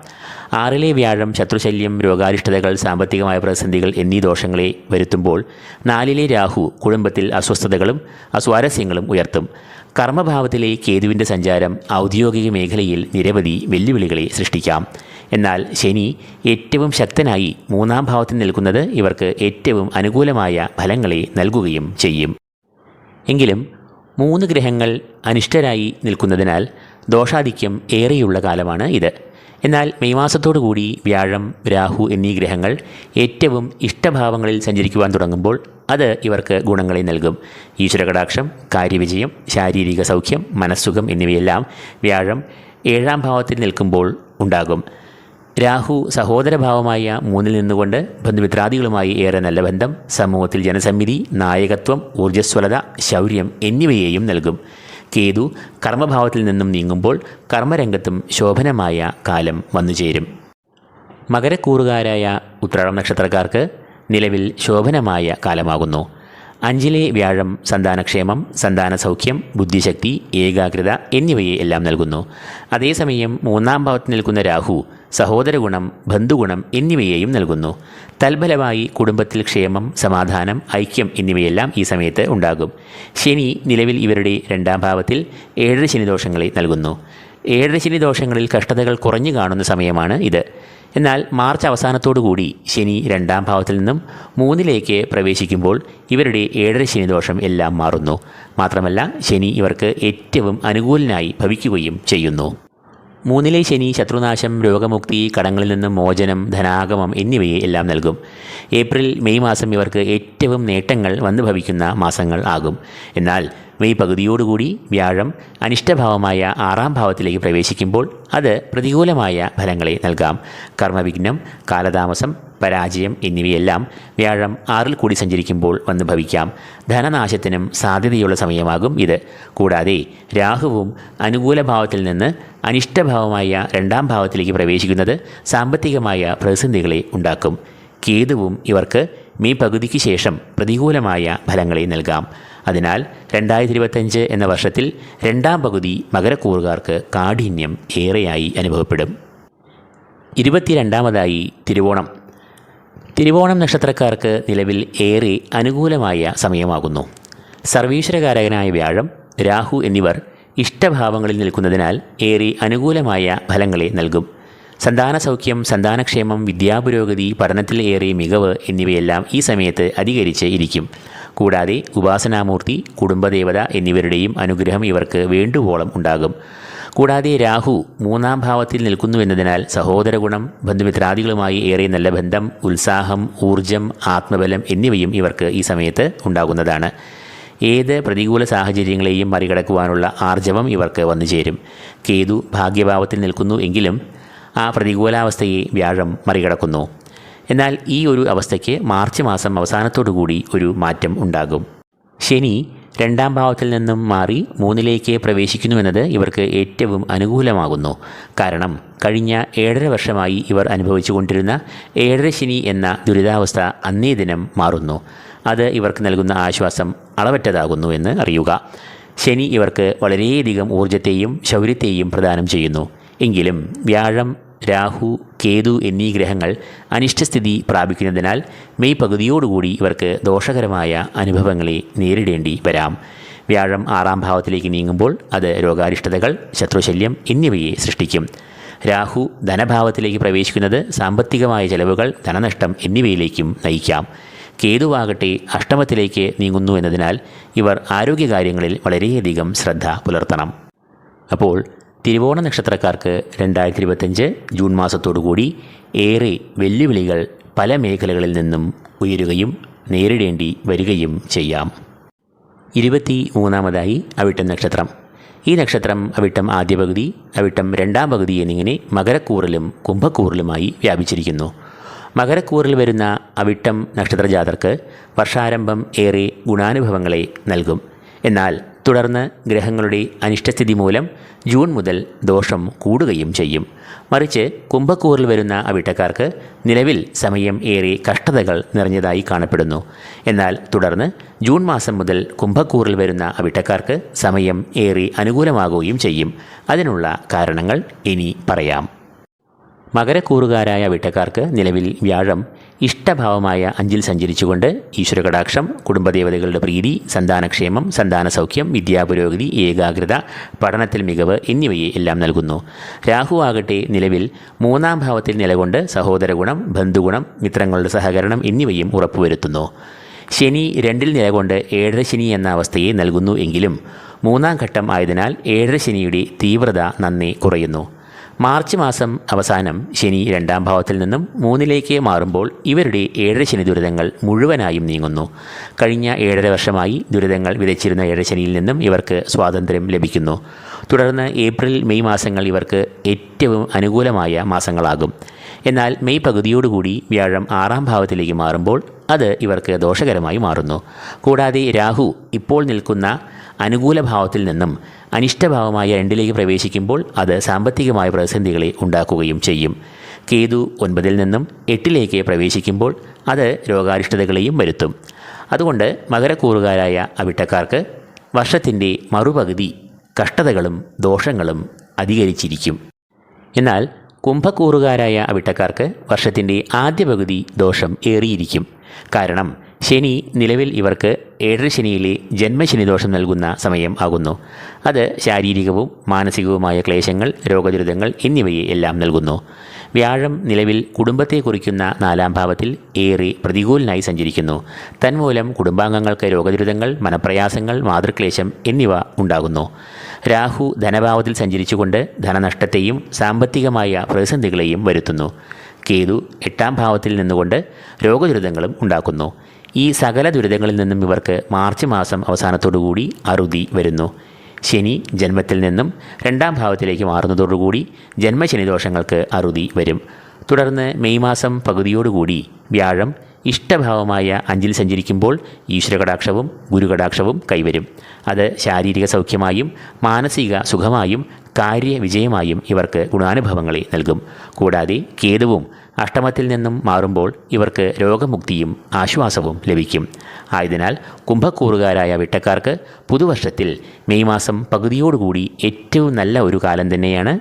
6-ലെ വ്യാഴം ശത്രുശല്യം, രോഗാരിഷ്ടതകൾ, സാമ്പത്തികമായ പ്രതിസന്ധികൾ എന്നീ ദോഷങ്ങളെ വരുത്തുമ്പോൾ 4-ലെ രാഹു കുടുംബത്തിൽ അസ്വസ്ഥതകളും അസ്വാരസ്യങ്ങളും ഉയർത്തും. കർമ്മഭാവത്തിലെ കേതുവിൻ്റെ സഞ്ചാരം ഔദ്യോഗിക മേഖലയിൽ നിരവധി വെല്ലുവിളികളെ സൃഷ്ടിക്കാം. എന്നാൽ ശനി ഏറ്റവും ശക്തനായി 3-ാം ഭാവത്തിൽ നിൽക്കുന്നത് ഇവർക്ക് ഏറ്റവും അനുകൂലമായ ഫലങ്ങളെ നൽകുകയും ചെയ്യും. എങ്കിലും 3 ഗ്രഹങ്ങൾ അനിഷ്ടരായി നിൽക്കുന്നതിനാൽ ദോഷാധിക്യം ഏറെയുള്ള കാലമാണ് ഇത്. എന്നാൽ മെയ് മാസത്തോടുകൂടി വ്യാഴം, രാഹു എന്നീ ഗ്രഹങ്ങൾ ഏറ്റവും ഇഷ്ടഭാവങ്ങളിൽ സഞ്ചരിക്കുവാൻ തുടങ്ങുമ്പോൾ അത് ഇവർക്ക് ഗുണങ്ങളെ നൽകും. ഈശ്വരകടാക്ഷം, കാര്യവിജയം, ശാരീരിക സൗഖ്യം, മനസ്സുഖം എന്നിവയെല്ലാം വ്യാഴം 7-ാം ഭാവത്തിൽ നിൽക്കുമ്പോൾ ഉണ്ടാകും. രാഹു സഹോദരഭാവമായ 3-ൽ നിന്നുകൊണ്ട് ബന്ധുമിത്രാദികളുമായി ഏറെ നല്ല ബന്ധം, സമൂഹത്തിൽ ജനസമ്മിതി, നായകത്വം, ഊർജ്ജസ്വലത, ശൗര്യം എന്നിവയെയും നൽകും. കേതു കർമ്മഭാവത്തിൽ നിന്നും നീങ്ങുമ്പോൾ കർമ്മരംഗത്തും ശോഭനമായ കാലം വന്നുചേരും. മകരക്കൂറുകാരായ ഉത്രാടം നക്ഷത്രക്കാർക്ക് നിലവിൽ ശോഭനമായ കാലമാകുന്നു. 5-ലെ വ്യാഴം സന്താനക്ഷേമം, സന്താന സൗഖ്യം, ബുദ്ധിശക്തി, ഏകാഗ്രത എന്നിവയെ എല്ലാം നൽകുന്നു. അതേസമയം 3-ാം ഭാവത്തിൽ നിൽക്കുന്ന രാഹു സഹോദരഗുണം, ബന്ധുഗുണം എന്നിവയെയും നൽകുന്നു. തൽഫലമായി കുടുംബത്തിൽ ക്ഷേമം, സമാധാനം, ഐക്യം എന്നിവയെല്ലാം ഈ സമയത്ത് ഉണ്ടാകും. ശനി നിലവിൽ ഇവരുടെ 2-ാം ഭാവത്തിൽ 7 ശനിദോഷങ്ങളെ നൽകുന്നു. 7 ശനിദോഷങ്ങളിൽ കഷ്ടതകൾ കുറഞ്ഞു കാണുന്ന സമയമാണ് ഇത്. എന്നാൽ മാർച്ച് അവസാനത്തോടുകൂടി ശനി 2-ാം ഭാവത്തിൽ നിന്നും 3-ലേക്ക് പ്രവേശിക്കുമ്പോൾ ഇവരുടെ 7 ശനിദോഷം എല്ലാം മാറുന്നു. മാത്രമല്ല ശനി ഇവർക്ക് ഏറ്റവും അനുകൂലനായി ഭവിക്കുകയും ചെയ്യുന്നു. 3-ലെ ശനി ശത്രുനാശം, രോഗമുക്തി, കടങ്ങളിൽ നിന്നും മോചനം, ധനാഗമം എന്നിവയെ എല്ലാം നൽകും. ഏപ്രിൽ മെയ് മാസം ഇവർക്ക് ഏറ്റവും നേട്ടങ്ങൾ വന്നു ഭവിക്കുന്ന മാസങ്ങൾ ആകും. എന്നാൽ മെയ് പകുതിയോടുകൂടി വ്യാഴം അനിഷ്ടഭാവമായ 6-ാം ഭാവത്തിലേക്ക് പ്രവേശിക്കുമ്പോൾ അത് പ്രതികൂലമായ ഫലങ്ങളെ നൽകാം. കർമ്മവിഘ്നം, കാലതാമസം, പരാജയം എന്നിവയെല്ലാം വ്യാഴം 6-ൽ കൂടി സഞ്ചരിക്കുമ്പോൾ വന്ന് ഭവിക്കാം. ധനനാശത്തിനും സാധ്യതയുള്ള സമയമാകും ഇത്. കൂടാതെ രാഹുവും അനുകൂല ഭാവത്തിൽ നിന്ന് അനിഷ്ടഭാവമായ 2-ാം ഭാവത്തിലേക്ക് പ്രവേശിക്കുന്നത് സാമ്പത്തികമായ പ്രതിസന്ധികളെ ഉണ്ടാക്കും. കേതുവും ഇവർക്ക് മെയ് പകുതിക്ക് ശേഷം പ്രതികൂലമായ ഫലങ്ങളെ നൽകാം. അതിനാൽ 2025 എന്ന വർഷത്തിൽ 2-ാം പകുതി മകരക്കൂറുകാർക്ക് കാഠിന്യം ഏറെയായി അനുഭവപ്പെടും. 22-ാമതായി തിരുവോണം. തിരുവോണം നക്ഷത്രക്കാർക്ക് നിലവിൽ ഏറെ അനുകൂലമായ സമയമാകുന്നു. സർവീശ്വരകാരകനായ വ്യാഴം, രാഹു എന്നിവർ ഇഷ്ടഭാവങ്ങളിൽ നിൽക്കുന്നതിനാൽ ഏറെ അനുകൂലമായ ഫലങ്ങളെ നൽകും. സന്താന സൗഖ്യം, സന്താനക്ഷേമം, വിദ്യാപുരോഗതി, പഠനത്തിൽ ഏറെ മികവ് എന്നിവയെല്ലാം ഈ സമയത്ത് അധികരിച്ച് ഇരിക്കും. കൂടാതെ ഉപാസനാമൂർത്തി, കുടുംബദേവത എന്നിവരുടെയും അനുഗ്രഹം ഇവർക്ക് വേണ്ടുവോളം ഉണ്ടാകും. കൂടാതെ രാഹു 3-ാം ഭാവത്തിൽ നിൽക്കുന്നുവെന്നതിനാൽ സഹോദരഗുണം, ബന്ധുമിത്രാദികളുമായി ഏറെ നല്ല ബന്ധം, ഉത്സാഹം, ഊർജം, ആത്മബലം എന്നിവയും ഇവർക്ക് ഈ സമയത്ത് ഉണ്ടാകുന്നതാണ്. ഏത് പ്രതികൂല സാഹചര്യങ്ങളെയും മറികടക്കുവാനുള്ള ആർജവം ഇവർക്ക് വന്നു ചേരും. കേതു ഭാഗ്യഭാവത്തിൽ നിൽക്കുന്നു എങ്കിലും ആ പ്രതികൂലാവസ്ഥയെ വ്യാഴം മറികടക്കുന്നു. എന്നാൽ ഈ ഒരു അവസ്ഥയ്ക്ക് മാർച്ച് മാസം അവസാനത്തോടുകൂടി ഒരു മാറ്റം ഉണ്ടാകും. ശനി 2-ാം ഭാവത്തിൽ നിന്നും മാറി 3-ലേക്ക് പ്രവേശിക്കുന്നുവെന്നത് ഇവർക്ക് ഏറ്റവും അനുകൂലമാകുന്നു. കാരണം കഴിഞ്ഞ 7.5 വർഷമായി ഇവർ അനുഭവിച്ചുകൊണ്ടിരുന്ന 7 ശനി എന്ന ദുരിതാവസ്ഥ അന്നേ ദിനം മാറുന്നു. അത് ഇവർക്ക് നൽകുന്ന ആശ്വാസം അളവറ്റതാകുന്നു എന്ന് അറിയുക. ശനി ഇവർക്ക് വളരെയധികം ഊർജത്തെയും ശൗര്യത്തെയും പ്രദാനം ചെയ്യുന്നു. എങ്കിലും വ്യാഴം, രാഹു, കേതു എന്നീ ഗ്രഹങ്ങൾ അനിഷ്ടസ്ഥിതി പ്രാപിക്കുന്നതിനാൽ മെയ് പകുതിയോടുകൂടി ഇവർക്ക് ദോഷകരമായ അനുഭവങ്ങളെ നേരിടേണ്ടി വരാം. വ്യാഴം 6-ാം ഭാവത്തിലേക്ക് നീങ്ങുമ്പോൾ അത് രോഗാരിഷ്ടതകൾ, ശത്രുശല്യം എന്നിവയെ സൃഷ്ടിക്കും. രാഹു ധനഭാവത്തിലേക്ക് പ്രവേശിക്കുന്നത് സാമ്പത്തികമായ ചെലവുകൾ, ധനനഷ്ടം എന്നിവയിലേക്കും നയിക്കാം. കേതുവാകട്ടെ അഷ്ടമത്തിലേക്ക് നീങ്ങുന്നു എന്നതിനാൽ ഇവർ ആരോഗ്യകാര്യങ്ങളിൽ വളരെയധികം ശ്രദ്ധ പുലർത്തണം. അപ്പോൾ തിരുവോണ നക്ഷത്രക്കാർക്ക് 2025 ജൂൺ മാസത്തോടുകൂടി ഏറെ വെല്ലുവിളികൾ പല മേഖലകളിൽ നിന്നും ഉയരുകയും നേരിടേണ്ടി വരികയും ചെയ്യാം. 23-ാമതായി അവിട്ടം നക്ഷത്രം. ഈ നക്ഷത്രം അവിട്ടം ആദ്യ പകുതി, അവിട്ടം 2-ാം പകുതി എന്നിങ്ങനെ മകരക്കൂറിലും കുംഭക്കൂറിലുമായി വ്യാപിച്ചിരിക്കുന്നു. മകരക്കൂറിൽ വരുന്ന അവിട്ടം നക്ഷത്രജാതർക്ക് വർഷാരംഭം ഏറെ ഗുണാനുഭവങ്ങളെ നൽകും. എന്നാൽ തുടർന്ന് ഗ്രഹങ്ങളുടെ അനിഷ്ടസ്ഥിതി മൂലം ജൂൺ മുതൽ ദോഷം കൂടുകയും ചെയ്യും. മറിച്ച് കുംഭക്കൂറിൽ വരുന്ന അവിട്ടക്കാർക്ക് നിലവിൽ സമയം ഏറെ കഷ്ടതകൾ നിറഞ്ഞതായി കാണപ്പെടുന്നു. എന്നാൽ തുടർന്ന് ജൂൺ മാസം മുതൽ കുംഭക്കൂറിൽ വരുന്ന അവിട്ടക്കാർക്ക് സമയം ഏറെ അനുകൂലമാകുകയും ചെയ്യും. അതിനുള്ള കാരണങ്ങൾ ഇനി പറയാം. മകരക്കൂറുകാരായ വിട്ടക്കാർക്ക് നിലവിൽ വ്യാഴം ഇഷ്ടഭാവമായ 5-ൽ സഞ്ചരിച്ചുകൊണ്ട് ഈശ്വരകടാക്ഷം, കുടുംബദേവതകളുടെ പ്രീതി, സന്താനക്ഷേമം, സന്താന സൗഖ്യം, വിദ്യാപുരോഗതി, ഏകാഗ്രത, പഠനത്തിൽ മികവ് എന്നിവയെ എല്ലാം നൽകുന്നു. രാഹു ആകട്ടെ നിലവിൽ 3-ാം ഭാവത്തിൽ നിലകൊണ്ട് സഹോദര ഗുണം, ബന്ധുഗുണം, മിത്രങ്ങളുടെ സഹകരണം എന്നിവയും ഉറപ്പുവരുത്തുന്നു. ശനി 2-ൽ നിലകൊണ്ട് ഏഴര ശനി എന്ന അവസ്ഥയെ നൽകുന്നു. എങ്കിലും 3-ാം ഘട്ടം ആയതിനാൽ ഏഴര ശനിയുടെ തീവ്രത നന്നേ കുറയുന്നു. മാർച്ച് മാസം അവസാനം ശനി 2-ാം ഭാവത്തിൽ നിന്നും 3-ലേക്ക് മാറുമ്പോൾ ഇവരുടെ ഏഴര ശനി ദുരിതങ്ങൾ മുഴുവനായും നീങ്ങുന്നു. കഴിഞ്ഞ 7.5 വർഷമായി ദുരിതങ്ങൾ വിതച്ചിരുന്ന ഏഴര ശനിയിൽ നിന്നും ഇവർക്ക് സ്വാതന്ത്ര്യം ലഭിക്കുന്നു. തുടർന്ന് ഏപ്രിൽ മെയ് മാസങ്ങൾ ഇവർക്ക് ഏറ്റവും അനുകൂലമായ മാസങ്ങളാകും. എന്നാൽ മെയ് പകുതിയോടുകൂടി വ്യാഴം 6-ാം ഭാവത്തിലേക്ക് മാറുമ്പോൾ അത് ഇവർക്ക് ദോഷകരമായി മാറുന്നു. കൂടാതെ രാഹു ഇപ്പോൾ നിൽക്കുന്ന അനുകൂല ഭാവത്തിൽ നിന്നും അനിഷ്ടഭാവമായ 2-ലേക്ക് പ്രവേശിക്കുമ്പോൾ അത് സാമ്പത്തികമായ പ്രതിസന്ധികളെ ഉണ്ടാക്കുകയും ചെയ്യും. കേതു 9-ൽ നിന്നും 8-ലേക്ക് പ്രവേശിക്കുമ്പോൾ അത് രോഗാരിഷ്ടതകളെയും വരുത്തും. അതുകൊണ്ട് മകരക്കൂറുകാരായ അവിട്ടക്കാർക്ക് വർഷത്തിൻ്റെ മറുപകുതി കഷ്ടതകളും ദോഷങ്ങളും അധികരിച്ചിരിക്കും. എന്നാൽ കുംഭക്കൂറുകാരായ അവിട്ടക്കാർക്ക് വർഷത്തിൻ്റെ ആദ്യ പകുതി ദോഷം ഏറിയിരിക്കും. കാരണം ശനി നിലവിൽ ഇവർക്ക് ഏഴര ശനിയിലെ ജന്മശനിദോഷം നൽകുന്ന സമയം ആകുന്നു. അത് ശാരീരികവും മാനസികവുമായ ക്ലേശങ്ങൾ, രോഗദുരിതങ്ങൾ എന്നിവയെ എല്ലാം നൽകുന്നു. വ്യാഴം നിലവിൽ കുടുംബത്തെ കുറിക്കുന്ന 4-ാം ഭാവത്തിൽ ഏറെ പ്രതികൂലനായി സഞ്ചരിക്കുന്നു. തന്മൂലം കുടുംബാംഗങ്ങൾക്ക് രോഗദുരിതങ്ങൾ, മനപ്രയാസങ്ങൾ, മാതൃക്ലേശം എന്നിവ ഉണ്ടാകുന്നു. രാഹു ധനഭാവത്തിൽ സഞ്ചരിച്ചുകൊണ്ട് ധനനഷ്ടത്തെയും സാമ്പത്തികമായ പ്രതിസന്ധികളെയും വരുത്തുന്നു. കേതു 8-ാം ഭാവത്തിൽ നിന്നുകൊണ്ട് രോഗദുരിതങ്ങളും ഉണ്ടാക്കുന്നു. ഈ സകല ദുരിതങ്ങളിൽ നിന്നും ഇവർക്ക് മാർച്ച് മാസം അവസാനത്തോടുകൂടി അറുതി വരുന്നു. ശനി ജന്മത്തിൽ നിന്നും 2-ാം ഭാവത്തിലേക്ക് മാറുന്നതോടുകൂടി ജന്മശനിദോഷങ്ങൾക്ക് അറുതി വരും. തുടർന്ന് മെയ് മാസം പകുതിയോടുകൂടി വ്യാഴം ഇഷ്ടഭാവമായ 5-ൽ സഞ്ചരിക്കുമ്പോൾ ഈശ്വരകടാക്ഷവും ഗുരുകടാക്ഷവും കൈവരും. അത് ശാരീരിക സൗഖ്യമായും മാനസിക സുഖമായും കാര്യവിജയമായും ഇവർക്ക് ഗുണാനുഭവങ്ങളെ നൽകും. കൂടാതെ കേതുവും അഷ്ടമത്തിൽ നിന്നും മാറുമ്പോൾ ഇവർക്ക് രോഗമുക്തിയും ആശ്വാസവും ലഭിക്കും. ആയതിനാൽ കുംഭക്കൂറുകാരായ വിട്ടക്കാർക്ക് പുതുവർഷത്തിൽ മെയ് മാസം പകുതിയോടുകൂടി ഏറ്റവും നല്ല ഒരു കാലം തന്നെയാണ്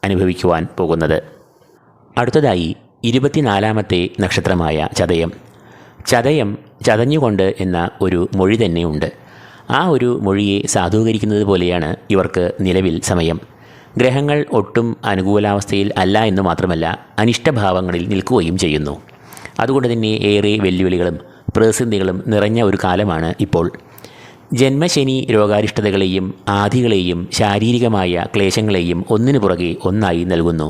അനുഭവിക്കുവാൻ പോകുന്നത്. അടുത്തതായി 24-ാമത്തെ നക്ഷത്രമായ ചതയം. ചതയം ചതഞ്ഞുകൊണ്ട് എന്ന ഒരു മൊഴി തന്നെയുണ്ട്. ആ ഒരു മൊഴിയെ സാധൂകരിക്കുന്നത് പോലെയാണ് ഇവർക്ക് നിലവിൽ സമയം. ഗ്രഹങ്ങൾ ഒട്ടും അനുകൂലാവസ്ഥയിൽ അല്ല എന്ന് മാത്രമല്ല അനിഷ്ടഭാവങ്ങളിൽ നിൽക്കുകയും ചെയ്യുന്നു. അതുകൊണ്ട് തന്നെ ഏറെ വെല്ലുവിളികളും പ്രതിസന്ധികളും നിറഞ്ഞ ഒരു കാലമാണ് ഇപ്പോൾ. ജന്മശനി രോഗാരിഷ്ടതകളെയും ആധികളെയും ശാരീരികമായ ക്ലേശങ്ങളെയും ഒന്നിനു പുറകെ ഒന്നായി നൽകുന്നു.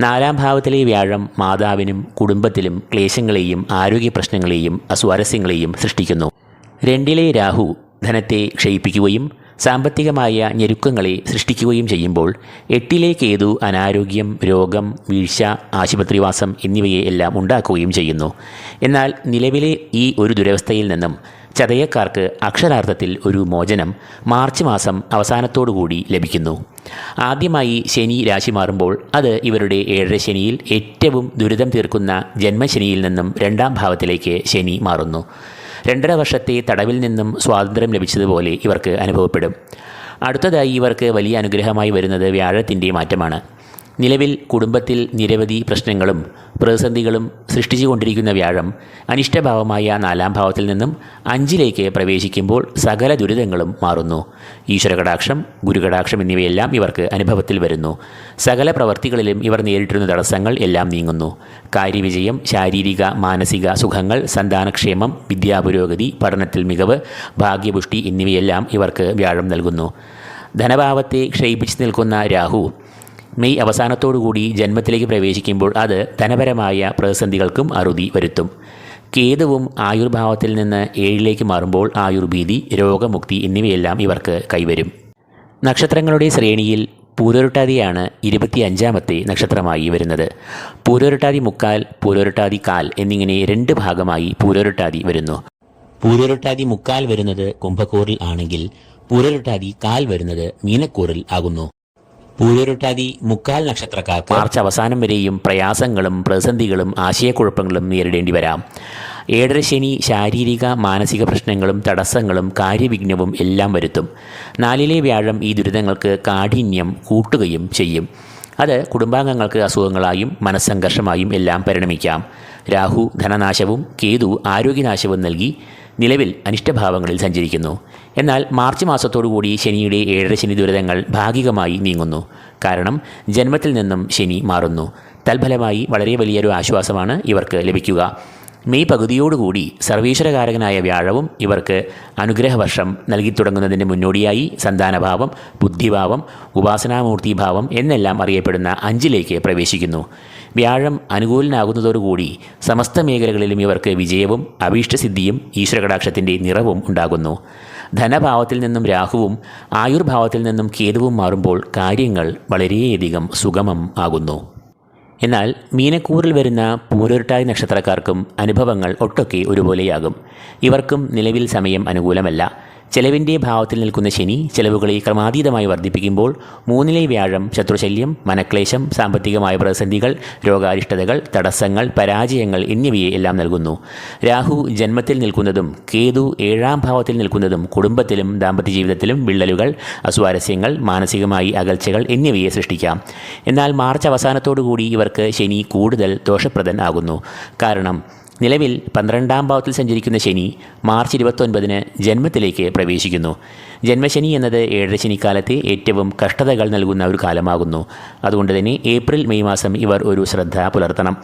4-ാം ഭാവത്തിലെ വ്യാഴം മാതാവിനും കുടുംബത്തിലും ക്ലേശങ്ങളെയും ആരോഗ്യ പ്രശ്നങ്ങളെയും അസ്വാരസ്യങ്ങളെയും സൃഷ്ടിക്കുന്നു. 2-ലെ രാഹു ധനത്തെ ക്ഷയിപ്പിക്കുകയും സാമ്പത്തികമായ ഞെരുക്കങ്ങളെ സൃഷ്ടിക്കുകയും ചെയ്യുമ്പോൾ 8-ലെ കേതു അനാരോഗ്യം, രോഗം, വീഴ്ച, ആശുപത്രിവാസം എന്നിവയെ എല്ലാം ഉണ്ടാക്കുകയും ചെയ്യുന്നു. എന്നാൽ നിലവിലെ ഈ ഒരു ദുരവസ്ഥയിൽ നിന്നും ചതയക്കാർക്ക് അക്ഷരാർത്ഥത്തിൽ ഒരു മോചനം മാർച്ച് മാസം അവസാനത്തോടുകൂടി ലഭിക്കുന്നു. ആദ്യമായി ശനി രാശി മാറുമ്പോൾ അത് ഇവരുടെ ഏഴര ശനിയിൽ ഏറ്റവും ദുരിതം തീർക്കുന്ന ജന്മശനിയിൽ നിന്നും 2-ാം ഭാവത്തിലേക്ക് ശനി മാറുന്നു. 2.5 വർഷത്തെ തടവിൽ നിന്നും സ്വാതന്ത്ര്യം ലഭിച്ചതുപോലെ ഇവർക്ക് അനുഭവപ്പെടും. അടുത്തതായി ഇവർക്ക് വലിയ അനുഗ്രഹമായി വരുന്നത് വ്യാഴത്തിൻ്റെ മാറ്റമാണ്. നിലവിൽ കുടുംബത്തിൽ നിരവധി പ്രശ്നങ്ങളും പ്രതിസന്ധികളും സൃഷ്ടിച്ചുകൊണ്ടിരിക്കുന്ന വ്യാഴം അനിഷ്ടഭാവമായ 4-ാം ഭാവത്തിൽ നിന്നും 5-ലേക്ക് പ്രവേശിക്കുമ്പോൾ സകല ദുരിതങ്ങളും മാറുന്നു. ഈശ്വരകടാക്ഷം, ഗുരുകടാക്ഷം എന്നിവയെല്ലാം ഇവർക്ക് അനുഭവത്തിൽ വരുന്നു. സകല പ്രവർത്തികളിലും ഇവർ നേരിട്ടിരുന്ന തടസ്സങ്ങൾ എല്ലാം നീങ്ങുന്നു. കാര്യവിജയം, ശാരീരിക മാനസിക സുഖങ്ങൾ, സന്താനക്ഷേമം, വിദ്യാപുരോഗതി, പഠനത്തിൽ മികവ്, ഭാഗ്യപുഷ്ടി എന്നിവയെല്ലാം ഇവർക്ക് വ്യാഴം നൽകുന്നു. ധനഭാവത്തെ ക്ഷയിപ്പിച്ച് നിൽക്കുന്ന രാഹു മെയ് അവസാനത്തോടുകൂടി ജന്മത്തിലേക്ക് പ്രവേശിക്കുമ്പോൾ അത് ധനപരമായ പ്രതിസന്ധികൾക്കും അറുതി വരുത്തും. കേതുവും ആയുർഭാവത്തിൽ നിന്ന് 7-ലേക്ക് മാറുമ്പോൾ ആയുർഭീതി, രോഗമുക്തി എന്നിവയെല്ലാം ഇവർക്ക് കൈവരും. നക്ഷത്രങ്ങളുടെ ശ്രേണിയിൽ പൂരോരുട്ടാതിയാണ് 25-ാമത്തെ നക്ഷത്രമായി വരുന്നത്. പൂരോരുട്ടാതി മുക്കാൽ, പൂരോരുട്ടാതി കാൽ എന്നിങ്ങനെ 2 ഭാഗമായി പൂരോരുട്ടാതി വരുന്നു. പൂരോരുട്ടാതി മുക്കാൽ വരുന്നത് കുംഭക്കൂറിൽ ആണെങ്കിൽ പൂരോരുട്ടാതി കാൽ വരുന്നത് മീനക്കൂറിൽ ആകുന്നു. പൂരോരുട്ടാതി മുക്കാൽ നക്ഷത്രക്കാർക്ക് മാർച്ച് അവസാനം വരെയും പ്രയാസങ്ങളും പ്രതിസന്ധികളും ആശയക്കുഴപ്പങ്ങളും നേരിടേണ്ടി വരാം. 7-ര ശനി ശാരീരിക മാനസിക പ്രശ്നങ്ങളും തടസ്സങ്ങളും കാര്യവിഘ്നവും എല്ലാം വരുത്തും. 4-ലെ വ്യാഴം ഈ ദുരിതങ്ങൾക്ക് കാഠിന്യം കൂട്ടുകയും ചെയ്യും. അത് കുടുംബാംഗങ്ങൾക്ക് അസുഖങ്ങളായും മനസ്സംഘർഷമായും എല്ലാം പരിണമിക്കാം. രാഹു ധനനാശവും കേതു ആരോഗ്യനാശവും നൽകി നിലവിൽ അനിഷ്ടഭാവങ്ങളിൽ സഞ്ചരിക്കുന്നു. എന്നാൽ മാർച്ച് മാസത്തോടുകൂടി ശനിയുടെ 7-ര ശനി ദുരിതങ്ങൾ ഭാഗികമായി നീങ്ങുന്നു. കാരണം ജന്മത്തിൽ നിന്നും ശനി മാറുന്നു. തൽഫലമായി വളരെ വലിയൊരു ആശ്വാസമാണ് ഇവർക്ക് ലഭിക്കുക. മെയ് പകുതിയോടുകൂടി സർവീശ്വരകാരകനായ വ്യാഴവും ഇവർക്ക് അനുഗ്രഹവർഷം നൽകി തുടങ്ങുന്നതിന് മുന്നോടിയായി സന്താനഭാവം, ബുദ്ധിഭാവം, ഉപാസനാമൂർത്തിഭാവം എന്നെല്ലാം അറിയപ്പെടുന്ന 5-ലേക്ക് പ്രവേശിക്കുന്നു. വ്യാഴം അനുകൂലനാകുന്നതോടുകൂടി സമസ്ത മേഖലകളിലും ഇവർക്ക് വിജയവും അഭീഷ്ടസിദ്ധിയും ഈശ്വരകടാക്ഷത്തിൻ്റെ നിറവും ഉണ്ടാകുന്നു. ധനഭാവത്തിൽ നിന്നും രാഹുവും ആയുർഭാവത്തിൽ നിന്നും കേതുവും മാറുമ്പോൾ കാര്യങ്ങൾ വളരെയധികം സുഗമം ആകുന്നു. എന്നാൽ മീനക്കൂറിൽ വരുന്ന പൂരോരുട്ടാതി നക്ഷത്രക്കാർക്കും അനുഭവങ്ങൾ ഒട്ടൊക്കെ ഒരുപോലെയാകും. ഇവർക്കും നിലവിൽ സമയം അനുകൂലമല്ല. ചെലവിൻ്റെ ഭാവത്തിൽ നിൽക്കുന്ന ശനി ചെലവുകളെ ക്രമാതീതമായി വർദ്ധിപ്പിക്കുമ്പോൾ 3-ലെ വ്യാഴം ശത്രുശല്യം, മനക്ലേശം, സാമ്പത്തികമായ പ്രതിസന്ധികൾ, രോഗാരിഷ്ടതകൾ, തടസ്സങ്ങൾ, പരാജയങ്ങൾ എന്നിവയെ എല്ലാം നൽകുന്നു. രാഹു ജന്മത്തിൽ നിൽക്കുന്നതും കേതു 7-ാം ഭാവത്തിൽ നിൽക്കുന്നതും കുടുംബത്തിലും ദാമ്പത്യ ജീവിതത്തിലും വിള്ളലുകൾ, അസ്വാരസ്യങ്ങൾ, മാനസികമായി അകൽച്ചകൾ എന്നിവയെ സൃഷ്ടിക്കാം. എന്നാൽ മാർച്ച് അവസാനത്തോടുകൂടി ഇവർക്ക് ശനി കൂടുതൽ ദോഷപ്രദൻ ആകുന്നു. കാരണം നിലവിൽ 12-ാം ഭാവത്തിൽ സഞ്ചരിക്കുന്ന ശനി മാർച്ച് 29-ന് ജന്മത്തിലേക്ക് പ്രവേശിക്കുന്നു. ജന്മശനി എന്നത് 7-ര ശനിക്കാലത്തെ ഏറ്റവും കഷ്ടതകൾ നൽകുന്ന ഒരു കാലമാകുന്നു. അതുകൊണ്ട് തന്നെ ഏപ്രിൽ മെയ് മാസം ഇവർ ഒരു ശ്രദ്ധ പുലർത്തണം.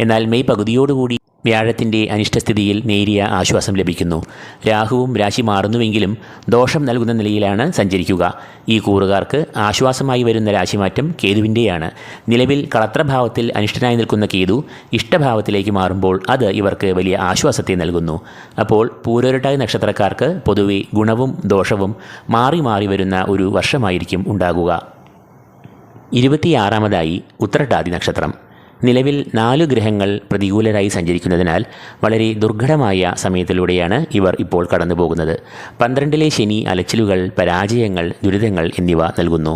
എന്നാൽ മെയ് പകുതിയോടുകൂടി വ്യാഴത്തിൻ്റെ അനിഷ്ടസ്ഥിതിയിൽ നേരിയ ആശ്വാസം ലഭിക്കുന്നു. രാഹുവും രാശി മാറുന്നുവെങ്കിലും ദോഷം നൽകുന്ന നിലയിലാണ് സഞ്ചരിക്കുക. ഈ കൂറുകാർക്ക് ആശ്വാസമായി വരുന്ന രാശിമാറ്റം കേതുവിൻ്റെയാണ്. നിലവിൽ കളത്രഭാവത്തിൽ അനിഷ്ടനായി നിൽക്കുന്ന കേതു ഇഷ്ടഭാവത്തിലേക്ക് മാറുമ്പോൾ അത് ഇവർക്ക് വലിയ ആശ്വാസത്തെ നൽകുന്നു. അപ്പോൾ പൂരോരുട്ടാതി നക്ഷത്രക്കാർക്ക് പൊതുവെ ഗുണവും ദോഷവും മാറി മാറി വരുന്ന ഒരു വർഷമായിരിക്കും ഉണ്ടാകുക. 26-മതായി ഉത്രട്ടാതി നക്ഷത്രം. നിലവിൽ 4 ഗ്രഹങ്ങൾ പ്രതികൂലരായി സഞ്ചരിക്കുന്നതിനാൽ വളരെ ദുർഘടമായ സമയത്തിലൂടെയാണ് ഇവർ ഇപ്പോൾ കടന്നു പോകുന്നത്. 12-ലെ ശനി അലച്ചിലുകൾ, പരാജയങ്ങൾ, ദുരിതങ്ങൾ എന്നിവ നൽകുന്നു.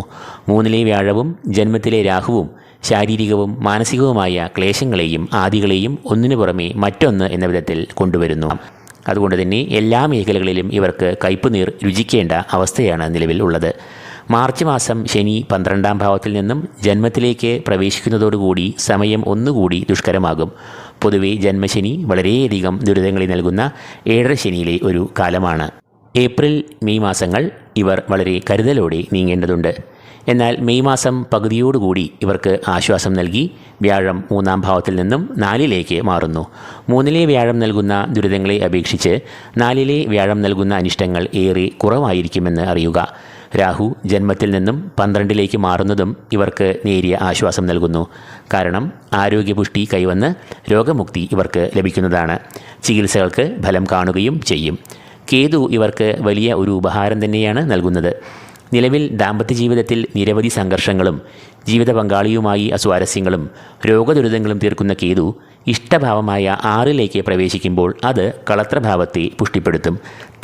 3-ലെ വ്യാഴവും ജന്മത്തിലെ രാഹുവും ശാരീരികവും മാനസികവുമായ ക്ലേശങ്ങളെയും ആദികളെയും ഒന്നിനു പുറമെ മറ്റൊന്ന് എന്ന വിധത്തിൽ കൊണ്ടുവരുന്നു. അതുകൊണ്ട് തന്നെ എല്ലാ മേഖലകളിലും ഇവർക്ക് കയ്പുനീർ രുചിക്കേണ്ട അവസ്ഥയാണ് നിലവിൽ ഉള്ളത്. മാർച്ച് മാസം ശനി 12-ാം ഭാവത്തിൽ നിന്നും ജന്മത്തിലേക്ക് പ്രവേശിക്കുന്നതോടുകൂടി സമയം ഒന്നുകൂടി ദുഷ്കരമാകും. പൊതുവെ ജന്മശനി വളരെയധികം ദുരിതങ്ങളെ നൽകുന്ന 7-ര ശനിയിലെ ഒരു കാലമാണ്. ഏപ്രിൽ മെയ് മാസങ്ങൾ ഇവർ വളരെ കരുതലോടെ നീങ്ങേണ്ടതുണ്ട്. എന്നാൽ മെയ് മാസം പകുതിയോടുകൂടി ഇവർക്ക് ആശ്വാസം നൽകി വ്യാഴം 3-ാം ഭാവത്തിൽ നിന്നും 4-ലേക്ക് മാറുന്നു. 3-ലെ വ്യാഴം നൽകുന്ന ദുരിതങ്ങളെ അപേക്ഷിച്ച് 4-ലെ വ്യാഴം നൽകുന്ന അനിഷ്ടങ്ങൾ ഏറെ കുറവായിരിക്കുമെന്ന് അറിയുക. രാഹു ജന്മത്തിൽ നിന്നും 12-ലേക്ക് മാറുന്നതും ഇവർക്ക് നേരിയ ആശ്വാസം നൽകുന്നു. കാരണം ആരോഗ്യപുഷ്ടി കൈവന്ന് രോഗമുക്തി ഇവർക്ക് ലഭിക്കുന്നതാണ്. ചികിത്സകൾക്ക് ഫലം കാണുകയും ചെയ്യും. കേതു ഇവർക്ക് വലിയ ഒരു ഉപഹാരം തന്നെയാണ് നൽകുന്നത്. നിലവിൽ ദാമ്പത്യ ജീവിതത്തിൽ നിരവധി സംഘർഷങ്ങളും ജീവിത പങ്കാളിയുമായി അസ്വാരസ്യങ്ങളും രോഗദുരിതങ്ങളും തീർക്കുന്ന കേതു ഇഷ്ടഭാവമായ 6-ലേക്ക് പ്രവേശിക്കുമ്പോൾ അത് കളത്രഭാവത്തെ പുഷ്ടിപ്പെടുത്തും.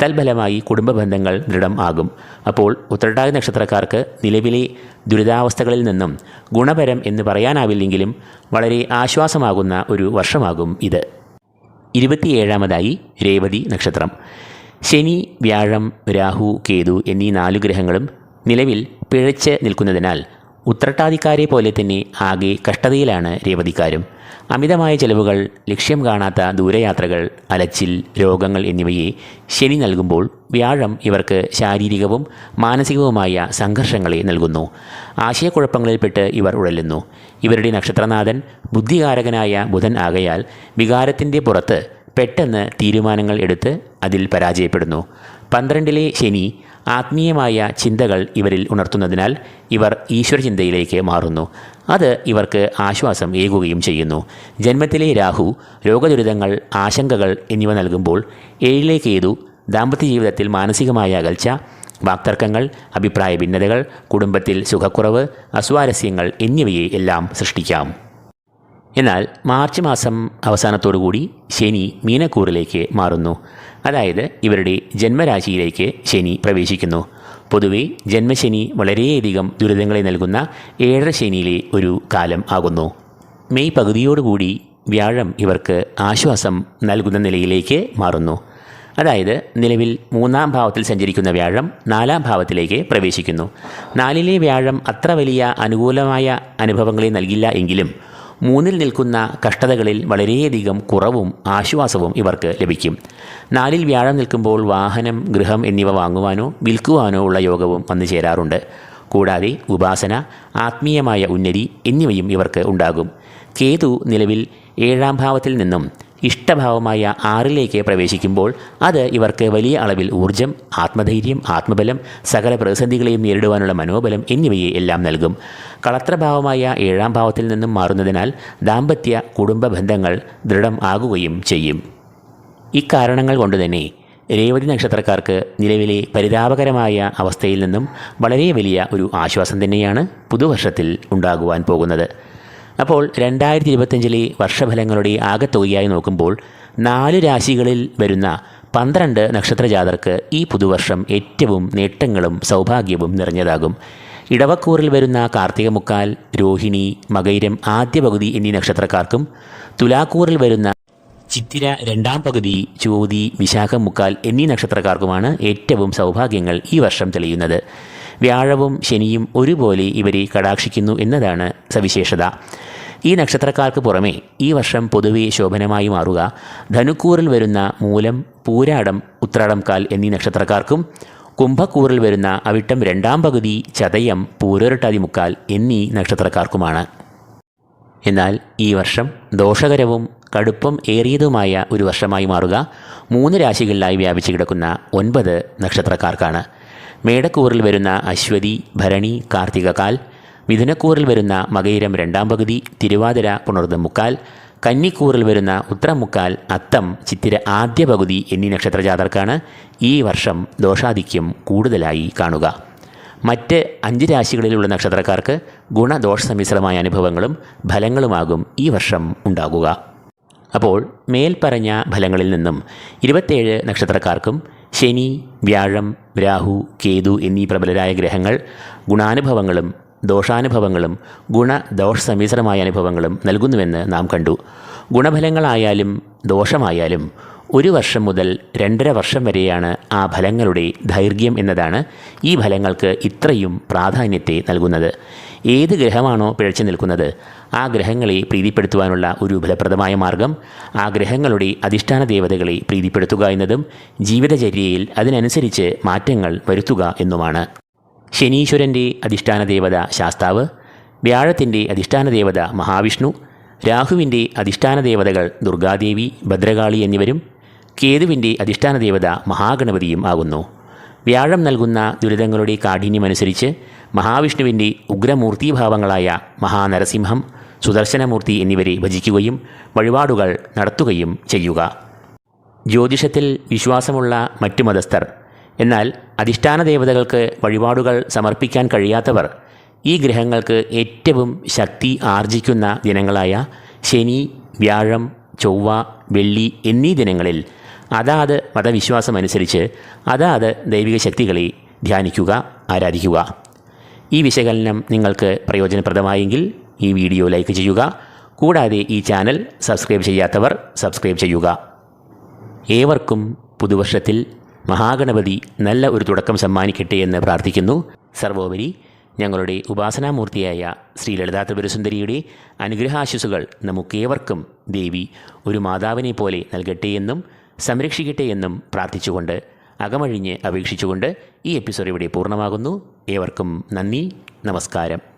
തൽഫലമായി കുടുംബ ബന്ധങ്ങൾ ദൃഢം ആകും. അപ്പോൾ ഉത്രട്ടാതി നക്ഷത്രക്കാർക്ക് നിലവിലെ ദുരിതാവസ്ഥകളിൽ നിന്നും ഗുണപരം എന്ന് പറയാനാവില്ലെങ്കിലും വളരെ ആശ്വാസമാകുന്ന ഒരു വർഷമാകും ഇത്. 27-മതായി രേവതി നക്ഷത്രം. ശനി, വ്യാഴം, രാഹു, കേതു എന്നീ 4 ഗ്രഹങ്ങളും നിലവിൽ പിഴച്ച് നിൽക്കുന്നതിനാൽ ഉത്രട്ടാതിക്കാരെ പോലെ തന്നെ ആകെ കഷ്ടതയിലാണ് രേവതിക്കാരും. അമിതമായ ചെലവുകൾ, ലക്ഷ്യം കാണാത്ത ദൂരയാത്രകൾ, അലച്ചിൽ, രോഗങ്ങൾ എന്നിവയെ ശനി നൽകുമ്പോൾ വ്യാഴം ഇവർക്ക് ശാരീരികവും മാനസികവുമായ സംഘർഷങ്ങളെ നൽകുന്നു. ആശയക്കുഴപ്പങ്ങളിൽപ്പെട്ട് ഇവർ ഉഴലുന്നു. ഇവരുടെ നക്ഷത്രനാഥൻ ബുദ്ധികാരകനായ ബുധൻ ആകയാൽ വികാരത്തിൻ്റെ പുറത്ത് പെട്ടെന്ന് തീരുമാനങ്ങൾ എടുത്ത് അതിൽ പരാജയപ്പെടുന്നു. 12-ലെ ശനി ആത്മീയമായ ചിന്തകൾ ഇവരിൽ ഉണർത്തുന്നതിനാൽ ഇവർ ഈശ്വരചിന്തയിലേക്ക് മാറുന്നു. അത് ഇവർക്ക് ആശ്വാസം ഏകുകയും ചെയ്യുന്നു. ജന്മത്തിലെ രാഹു രോഗദുരിതങ്ങൾ, ആശങ്കകൾ എന്നിവ നൽകുമ്പോൾ 7-ലെ കേതു ദാമ്പത്യ ജീവിതത്തിൽ മാനസികമായ അകൽച്ച, വാക്തർക്കങ്ങൾ, അഭിപ്രായ ഭിന്നതകൾ, കുടുംബത്തിൽ സുഖക്കുറവ്, അസ്വാരസ്യങ്ങൾ എന്നിവയെ എല്ലാം സൃഷ്ടിക്കാം. എന്നാൽ മാർച്ച് മാസം അവസാനത്തോടുകൂടി ശനി മീനക്കൂറിലേക്ക് മാറുന്നു. അതായത് ഇവരുടെ ജന്മരാശിയിലേക്ക് ശനി പ്രവേശിക്കുന്നു. പൊതുവെ ജന്മശനി വളരെയധികം ദുരിതങ്ങളെ നൽകുന്ന 7-ര ശനിയിലെ ഒരു കാലം ആകുന്നു. മെയ് പകുതിയോടുകൂടി വ്യാഴം ഇവർക്ക് ആശ്വാസം നൽകുന്ന നിലയിലേക്ക് മാറുന്നു. അതായത് നിലവിൽ 3-ാം ഭാവത്തിൽ സഞ്ചരിക്കുന്ന വ്യാഴം 4-ാം ഭാവത്തിലേക്ക് പ്രവേശിക്കുന്നു. 4-ലെ വ്യാഴം അത്ര വലിയ അനുകൂലമായ അനുഭവങ്ങളെ നൽകില്ല എങ്കിലും 3-ൽ നിൽക്കുന്ന കഷ്ടതകളിൽ വളരെയധികം കുറവും ആശ്വാസവും ഇവർക്ക് ലഭിക്കും. 4-ൽ വ്യാഴം നിൽക്കുമ്പോൾ വാഹനം, ഗൃഹം എന്നിവ വാങ്ങുവാനോ വിൽക്കുവാനോ ഉള്ള യോഗവും വന്നു ചേരാറുണ്ട്. കൂടാതെ ഉപാസന, ആത്മീയമായ ഉന്നതി എന്നിവയും ഇവർക്ക് ഉണ്ടാകും. കേതു നിലവിൽ 7-ാം ഭാവത്തിൽ നിന്നും ഇഷ്ടഭാവമായ 6-ലേക്ക് പ്രവേശിക്കുമ്പോൾ അത് ഇവർക്ക് വലിയ അളവിൽ ഊർജം, ആത്മധൈര്യം, ആത്മബലം, സകല പ്രതിസന്ധികളെയും നേരിടുവാനുള്ള മനോബലം എന്നിവയെ എല്ലാം നൽകും. കളത്രഭാവമായ 7-ാം ഭാവത്തിൽ നിന്നും മാറുന്നതിനാൽ ദാമ്പത്യ കുടുംബ ബന്ധങ്ങൾ ദൃഢം ആകുകയും ചെയ്യും. ഇക്കാരണങ്ങൾ കൊണ്ടുതന്നെ രേവതി നക്ഷത്രക്കാർക്ക് നിലവിലെ പരിതാപകരമായ അവസ്ഥയിൽ നിന്നും വളരെ വലിയ ഒരു ആശ്വാസം തന്നെയാണ് പുതുവർഷത്തിൽ ഉണ്ടാകുവാൻ പോകുന്നത്. അപ്പോൾ 2025-ലെ വർഷഫലങ്ങളുടെ ആകെത്തുകയായി നോക്കുമ്പോൾ 4 രാശികളിൽ വരുന്ന 12 നക്ഷത്രജാതർക്ക് ഈ പുതുവർഷം ഏറ്റവും നേട്ടങ്ങളും സൗഭാഗ്യവും നിറഞ്ഞതാകും. ഇടവക്കൂറിൽ വരുന്ന കാർത്തിക മുക്കാൽ, രോഹിണി, മകയിരം ആദ്യ പകുതി എന്നീ നക്ഷത്രക്കാർക്കും, തുലാക്കൂറിൽ വരുന്ന ചിത്തിര 2-ാം പകുതി, ചോതി, വിശാഖം മുക്കാൽ എന്നീ നക്ഷത്രക്കാർക്കുമാണ് ഏറ്റവും സൗഭാഗ്യങ്ങൾ ഈ വർഷം തെളിയുന്നത്. വ്യാഴവും ശനിയും ഒരുപോലെ ഇവരെ കടാക്ഷിക്കുന്നു എന്നതാണ് സവിശേഷത. ഈ നക്ഷത്രക്കാർക്ക് പുറമെ ഈ വർഷം പൊതുവെ ശോഭനമായി മാറുക ധനുക്കൂറിൽ വരുന്ന മൂലം, പൂരാടം, ഉത്രാടം കാൽ എന്നീ നക്ഷത്രക്കാർക്കും, കുംഭക്കൂറിൽ വരുന്ന അവിട്ടം 2-ാം പകുതി, ചതയം, പൂരോരട്ടാതി മുക്കാൽ എന്നീ നക്ഷത്രക്കാർക്കുമാണ്. എന്നാൽ ഈ വർഷം ദോഷകരവും കടുപ്പം ഏറിയതുമായ ഒരു വർഷമായി മാറുക 3 രാശികളിലായി വ്യാപിച്ചു കിടക്കുന്ന 9 നക്ഷത്രക്കാർക്കാണ്. മേടക്കൂറിൽ വരുന്ന അശ്വതി, ഭരണി, കാർത്തികകാൽ, മിഥുനക്കൂറിൽ വരുന്ന മകയിരം 2-ാം പകുതി, തിരുവാതിര, പുണർദം മുക്കാൽ, കന്നിക്കൂറിൽ വരുന്ന ഉത്രം മുക്കാൽ, അത്തം, ചിത്തിര ആദ്യ പകുതി എന്നീ നക്ഷത്രജാതർക്കാണ് ഈ വർഷം ദോഷാധിക്യം കൂടുതലായി കാണുക. മറ്റ് 5 രാശികളിലുള്ള നക്ഷത്രക്കാർക്ക് ഗുണദോഷ സമ്മിശ്രമായ അനുഭവങ്ങളും ഫലങ്ങളുമാകും ഈ വർഷം ഉണ്ടാകുക. അപ്പോൾ മേൽപ്പറഞ്ഞ ഫലങ്ങളിൽ നിന്നും 27 നക്ഷത്രക്കാർക്കും ശനി, വ്യാഴം, രാഹു, കേതു എന്നീ പ്രബലരായ ഗ്രഹങ്ങൾ ഗുണാനുഭവങ്ങളും ദോഷാനുഭവങ്ങളും ഗുണദോഷ സമ്മിശ്രമായ അനുഭവങ്ങളും നൽകുന്നുവെന്ന് നാം കണ്ടു. ഗുണഫലങ്ങളായാലും ദോഷമായാലും 1 വർഷം മുതൽ 2.5 വർഷം വരെയാണ് ആ ഫലങ്ങളുടെ ദൈർഘ്യം എന്നതാണ് ഈ ഫലങ്ങൾക്ക് ഇത്രയും പ്രാധാന്യത്തെ നൽകുന്നത്. ഏത് ഗ്രഹമാണോ പിഴച്ചു നിൽക്കുന്നത് ആ ഗ്രഹങ്ങളെ പ്രീതിപ്പെടുത്തുവാനുള്ള ഒരു ഫലപ്രദമായ മാർഗം ആ ഗ്രഹങ്ങളുടെ അധിഷ്ഠാന ദേവതകളെ പ്രീതിപ്പെടുത്തുക എന്നതും ജീവിതചര്യയിൽ അതിനനുസരിച്ച് മാറ്റങ്ങൾ വരുത്തുക എന്നുമാണ്. ശനീശ്വരൻ്റെ അധിഷ്ഠാന ദേവത ശാസ്താവ്, വ്യാഴത്തിൻ്റെ അധിഷ്ഠാന ദേവത മഹാവിഷ്ണു, രാഹുവിൻ്റെ അധിഷ്ഠാന ദേവതകൾ ദുർഗാദേവി, ഭദ്രകാളി എന്നിവരും കേതുവിൻ്റെ അധിഷ്ഠാന ദേവത മഹാഗണപതിയും ആകുന്നു. വ്യാഴം നൽകുന്ന ദുരിതങ്ങളുടെ കാഠിന്യമനുസരിച്ച് മഹാവിഷ്ണുവിൻ്റെ ഉഗ്രമൂർത്തീഭാവങ്ങളായ മഹാനരസിംഹം, സുദർശനമൂർത്തി എന്നിവരെ ഭജിക്കുകയും വഴിപാടുകൾ നടത്തുകയും ചെയ്യുക. ജ്യോതിഷത്തിൽ വിശ്വാസമുള്ള മറ്റു മതസ്ഥർ, എന്നാൽ അധിഷ്ഠാന ദേവതകൾക്ക് വഴിപാടുകൾ സമർപ്പിക്കാൻ കഴിയാത്തവർ ഈ ഗ്രഹങ്ങൾക്ക് ഏറ്റവും ശക്തി ആർജിക്കുന്ന ദിനങ്ങളായ ശനി, വ്യാഴം, ചൊവ്വ, വെള്ളി എന്നീ ദിനങ്ങളിൽ അതാത് മതവിശ്വാസമനുസരിച്ച് അതാത് ദൈവിക ശക്തികളെ ധ്യാനിക്കുക, ആരാധിക്കുക. ഈ വിശകലനം നിങ്ങൾക്ക് പ്രയോജനപ്രദമായെങ്കിൽ ഈ വീഡിയോ ലൈക്ക് ചെയ്യുക. കൂടാതെ ഈ ചാനൽ സബ്സ്ക്രൈബ് ചെയ്യാത്തവർ സബ്സ്ക്രൈബ് ചെയ്യുക. ഏവർക്കും പുതുവർഷത്തിൽ മഹാഗണപതി നല്ല ഒരു തുടക്കം സമ്മാനിക്കട്ടെ എന്ന് പ്രാർത്ഥിക്കുന്നു. സർവോപരി ഞങ്ങളുടെ ഉപാസനാമൂർത്തിയായ ശ്രീ ലളിതാ ത്രിപുരസുന്ദരിയുടെ അനുഗ്രഹാശിസുകൾ നമുക്കേവർക്കും ദേവി ഒരു മാതാവിനെ പോലെ നൽകട്ടെ എന്നും സംരക്ഷിക്കട്ടെ എന്നും പ്രാർത്ഥിച്ചുകൊണ്ട് അകമഴിഞ്ഞ് അപേക്ഷിച്ചുകൊണ്ട് ഈ എപ്പിസോഡ് ഇവിടെ പൂർണ്ണമാകുന്നു. ഏവർക്കും നന്ദി, നമസ്കാരം.